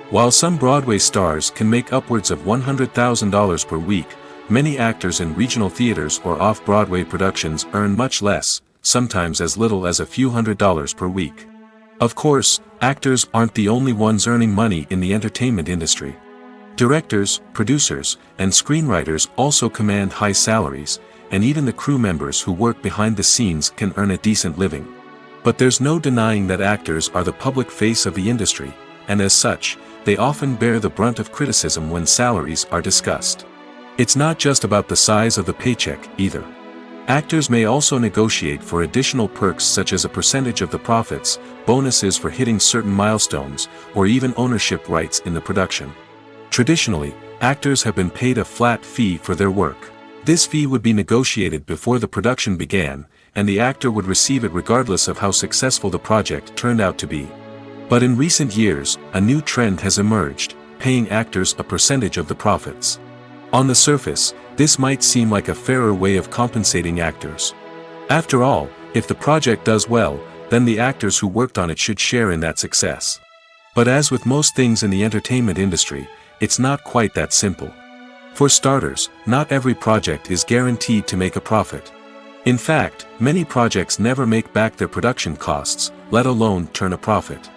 While some Broadway stars can make upwards of $100,000 per week, many actors in regional theaters or off-Broadway productions earn much less, sometimes as little as a few $100s per week. Of course, actors aren't the only ones earning money in the entertainment industry. Directors, producers, and screenwriters also command high salaries, and even the crew members who work behind the scenes can earn a decent living. But there's no denying that actors are the public face of the industry, and as such, they often bear the brunt of criticism when salaries are discussed. It's not just about the size of the paycheck, either. Actors may also negotiate for additional perks such as a percentage of the profits, bonuses for hitting certain milestones, or even ownership rights in the production. Traditionally, actors have been paid a flat fee for their work. This fee would be negotiated before the production began, and the actor would receive it regardless of how successful the project turned out to be. But in recent years, a new trend has emerged, paying actors a percentage of the profits. On the surface, this might seem like a fairer way of compensating actors. After all, if the project does well, then the actors who worked on it should share in that success. But as with most things in the entertainment industry, it's not quite that simple. For starters, not every project is guaranteed to make a profit. In fact, many projects never make back their production costs, let alone turn a profit.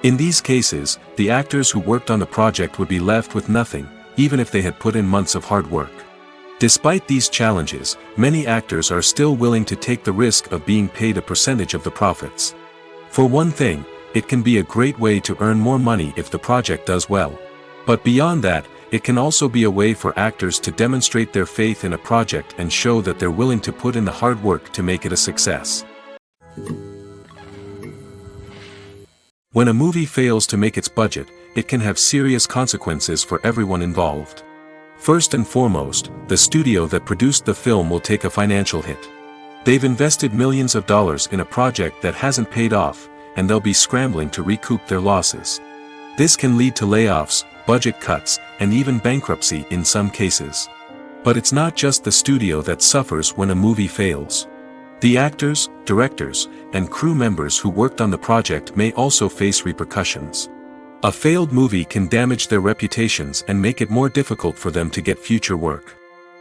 In these cases, the actors who worked on the project would be left with nothing, even if they had put in months of hard work. Despite these challenges, many actors are still willing to take the risk of being paid a percentage of the profits. For one thing, it can be a great way to earn more money if the project does well. But beyond that, it can also be a way for actors to demonstrate their faith in a project and show that they're willing to put in the hard work to make it a success. When a movie fails to make its budget, it can have serious consequences for everyone involved. First and foremost, the studio that produced the film will take a financial hit. They've invested millions of dollars in a project that hasn't paid off, and they'll be scrambling to recoup their losses. This can lead to layoffs, budget cuts, and even bankruptcy in some cases. But it's not just the studio that suffers when a movie fails. The actors, directors, and crew members who worked on the project may also face repercussions. A failed movie can damage their reputations and make it more difficult for them to get future work.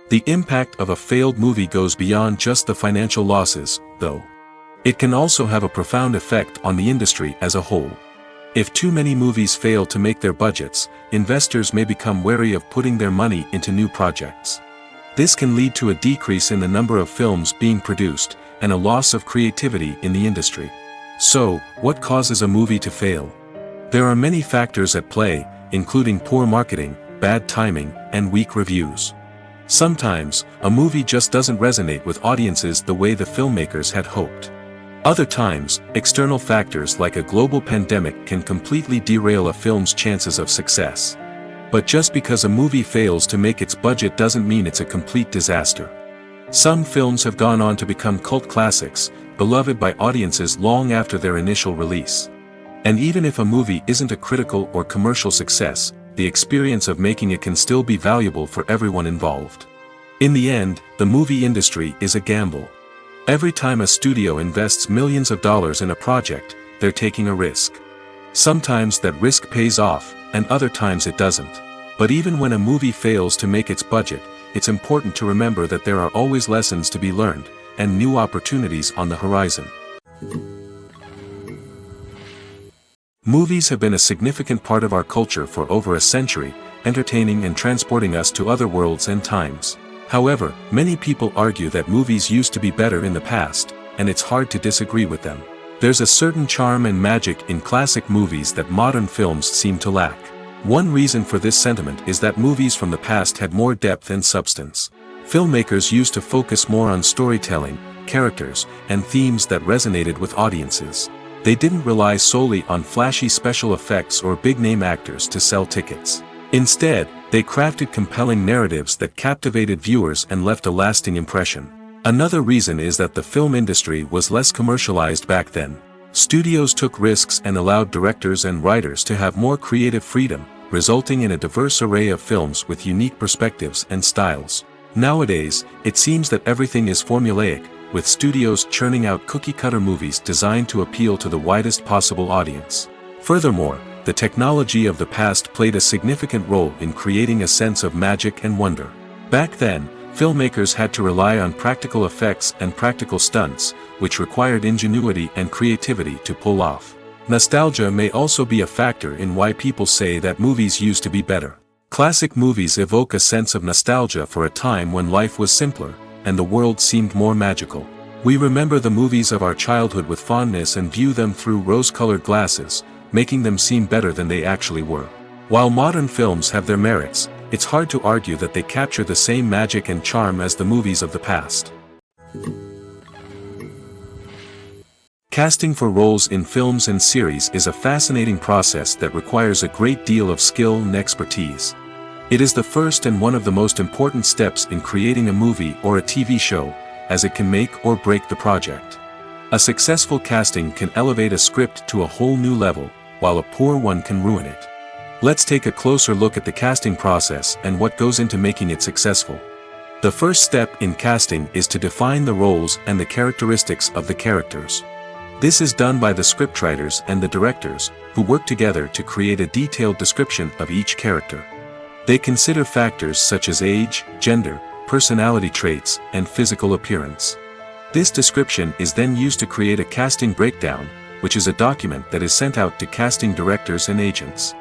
The impact of a failed movie goes beyond just the financial losses, though. It can also have a profound effect on the industry as a whole. If too many movies fail to make their budgets, investors may become wary of putting their money into new projects. This can lead to a decrease in the number of films being produced, and a loss of creativity in the industry. So, what causes a movie to fail? There are many factors at play, including poor marketing, bad timing, and weak reviews. Sometimes, a movie just doesn't resonate with audiences the way the filmmakers had hoped. Other times, external factors like a global pandemic can completely derail a film's chances of success. But just because a movie fails to make its budget doesn't mean it's a complete disaster. Some films have gone on to become cult classics, beloved by audiences long after their initial release. And even if a movie isn't a critical or commercial success, the experience of making it can still be valuable for everyone involved. In the end, the movie industry is a gamble. Every time a studio invests millions of dollars in a project, they're taking a risk. Sometimes that risk pays off, and other times it doesn't. But even when a movie fails to make its budget, it's important to remember that there are always lessons to be learned, and new opportunities on the horizon. Movies have been a significant part of our culture for over a century, entertaining and transporting us to other worlds and times. However, many people argue that movies used to be better in the past, and it's hard to disagree with them. There's a certain charm and magic in classic movies that modern films seem to lack. One reason for this sentiment is that movies from the past had more depth and substance. Filmmakers used to focus more on storytelling, characters, and themes that resonated with audiences. They didn't rely solely on flashy special effects or big-name actors to sell tickets. Instead, they crafted compelling narratives that captivated viewers and left a lasting impression. Another reason is that the film industry was less commercialized back then. Studios took risks and allowed directors and writers to have more creative freedom, resulting in a diverse array of films with unique perspectives and styles. Nowadays, it seems that everything is formulaic, with studios churning out cookie-cutter movies designed to appeal to the widest possible audience. Furthermore, the technology of the past played a significant role in creating a sense of magic and wonder. Back then, filmmakers had to rely on practical effects and practical stunts, which required ingenuity and creativity to pull off. Nostalgia may also be a factor in why people say that movies used to be better. Classic movies evoke a sense of nostalgia for a time when life was simpler, and the world seemed more magical. We remember the movies of our childhood with fondness and view them through rose-colored glasses, making them seem better than they actually were. While modern films have their merits, it's hard to argue that they capture the same magic and charm as the movies of the past. Casting for roles in films and series is a fascinating process that requires a great deal of skill and expertise. It is the first and one of the most important steps in creating a movie or a TV show, as it can make or break the project. A successful casting can elevate a script to a whole new level, while a poor one can ruin it. Let's take a closer look at the casting process and what goes into making it successful. The first step in casting is to define the roles and the characteristics of the characters. This is done by the scriptwriters and the directors, who work together to create a detailed description of each character. They consider factors such as age, gender, personality traits, and physical appearance. This description is then used to create a casting breakdown, which is a document that is sent out to casting directors and agents.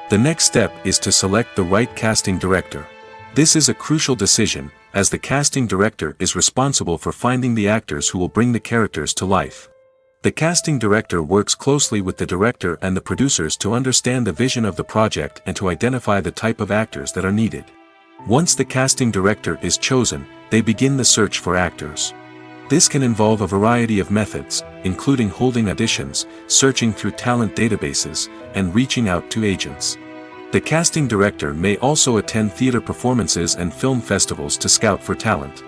The next step is to select the right casting director. This is a crucial decision, as the casting director is responsible for finding the actors who will bring the characters to life. The casting director works closely with the director and the producers to understand the vision of the project and to identify the type of actors that are needed. Once the casting director is chosen, they begin the search for actors. This can involve a variety of methods, including holding auditions, searching through talent databases, and reaching out to agents. The casting director may also attend theater performances and film festivals to scout for talent.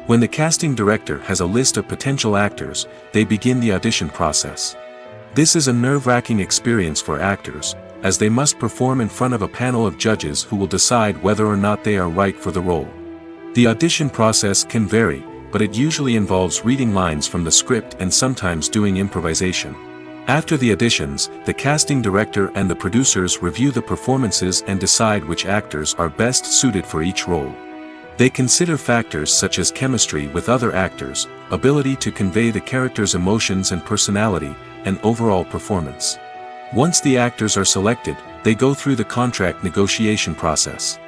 When the casting director has a list of potential actors, they begin the audition process. This is a nerve-wracking experience for actors, as they must perform in front of a panel of judges who will decide whether or not they are right for the role. The audition process can vary, but it usually involves reading lines from the script and sometimes doing improvisation. After the auditions, the casting director and the producers review the performances and decide which actors are best suited for each role. They consider factors such as chemistry with other actors, ability to convey the character's emotions and personality, and overall performance. Once the actors are selected, they go through the contract negotiation process.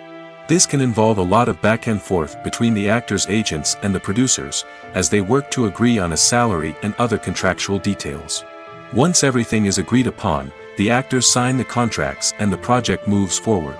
This can involve a lot of back and forth between the actors' agents and the producers, as they work to agree on a salary and other contractual details. Once everything is agreed upon, the actors sign the contracts and the project moves forward.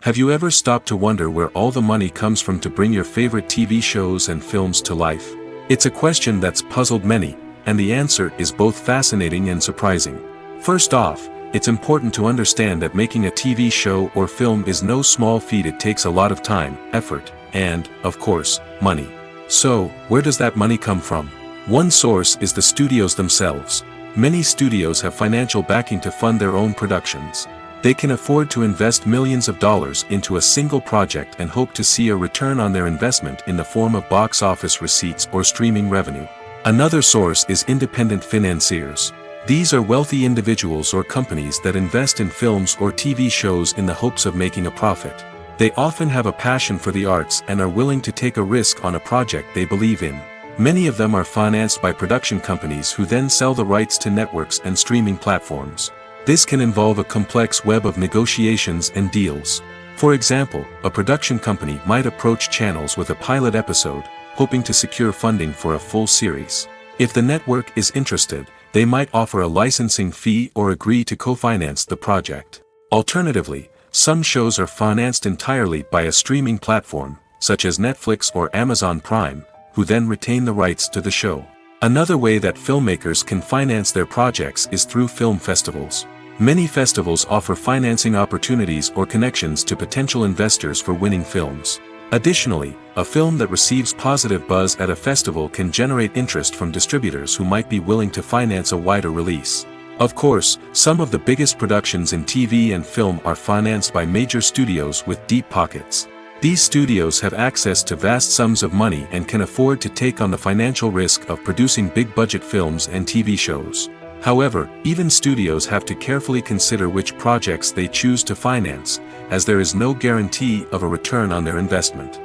Have you ever stopped to wonder where all the money comes from to bring your favorite TV shows and films to life? It's a question that's puzzled many, and the answer is both fascinating and surprising. First off, it's important to understand that making a TV show or film is no small feat. It takes a lot of time, effort, and, of course, money. So, where does that money come from? One source is the studios themselves. Many studios have financial backing to fund their own productions. They can afford to invest millions of dollars into a single project and hope to see a return on their investment in the form of box office receipts or streaming revenue. Another source is independent financiers. These are wealthy individuals or companies that invest in films or TV shows in the hopes of making a profit. They often have a passion for the arts and are willing to take a risk on a project they believe in. Many of them are financed by production companies who then sell the rights to networks and streaming platforms. This can involve a complex web of negotiations and deals. For example, a production company might approach channels with a pilot episode, hoping to secure funding for a full series. If the network is interested, they might offer a licensing fee or agree to co-finance the project. Alternatively, some shows are financed entirely by a streaming platform, such as Netflix or Amazon Prime, who then retain the rights to the show. Another way that filmmakers can finance their projects is through film festivals. Many festivals offer financing opportunities or connections to potential investors for winning films. Additionally, a film that receives positive buzz at a festival can generate interest from distributors who might be willing to finance a wider release. Of course, some of the biggest productions in TV and film are financed by major studios with deep pockets. These studios have access to vast sums of money and can afford to take on the financial risk of producing big-budget films and TV shows. However, even studios have to carefully consider which projects they choose to finance, as there is no guarantee of a return on their investment.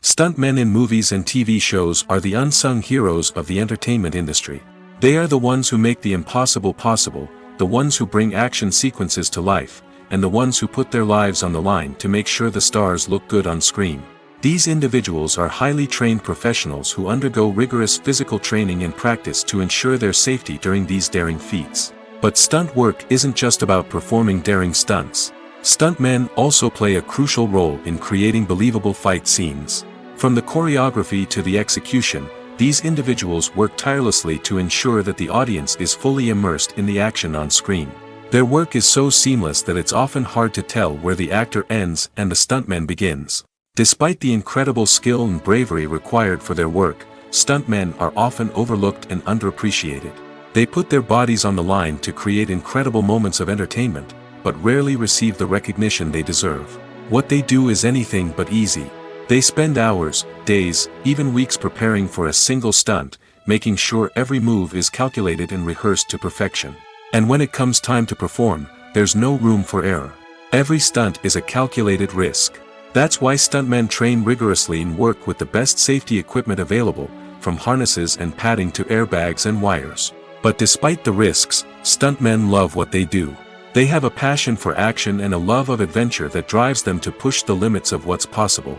Stuntmen in movies and TV shows are the unsung heroes of the entertainment industry. They are the ones who make the impossible possible, the ones who bring action sequences to life, and the ones who put their lives on the line to make sure the stars look good on screen. These individuals are highly trained professionals who undergo rigorous physical training and practice to ensure their safety during these daring feats. But stunt work isn't just about performing daring stunts. Stuntmen also play a crucial role in creating believable fight scenes. From the choreography to the execution, these individuals work tirelessly to ensure that the audience is fully immersed in the action on screen. Their work is so seamless that it's often hard to tell where the actor ends and the stuntman begins. Despite the incredible skill and bravery required for their work, stuntmen are often overlooked and underappreciated. They put their bodies on the line to create incredible moments of entertainment, but rarely receive the recognition they deserve. What they do is anything but easy. They spend hours, days, even weeks preparing for a single stunt, making sure every move is calculated and rehearsed to perfection. And when it comes time to perform, there's no room for error. Every stunt is a calculated risk. That's why stuntmen train rigorously and work with the best safety equipment available, from harnesses and padding to airbags and wires. But despite the risks, stuntmen love what they do. They have a passion for action and a love of adventure that drives them to push the limits of what's possible.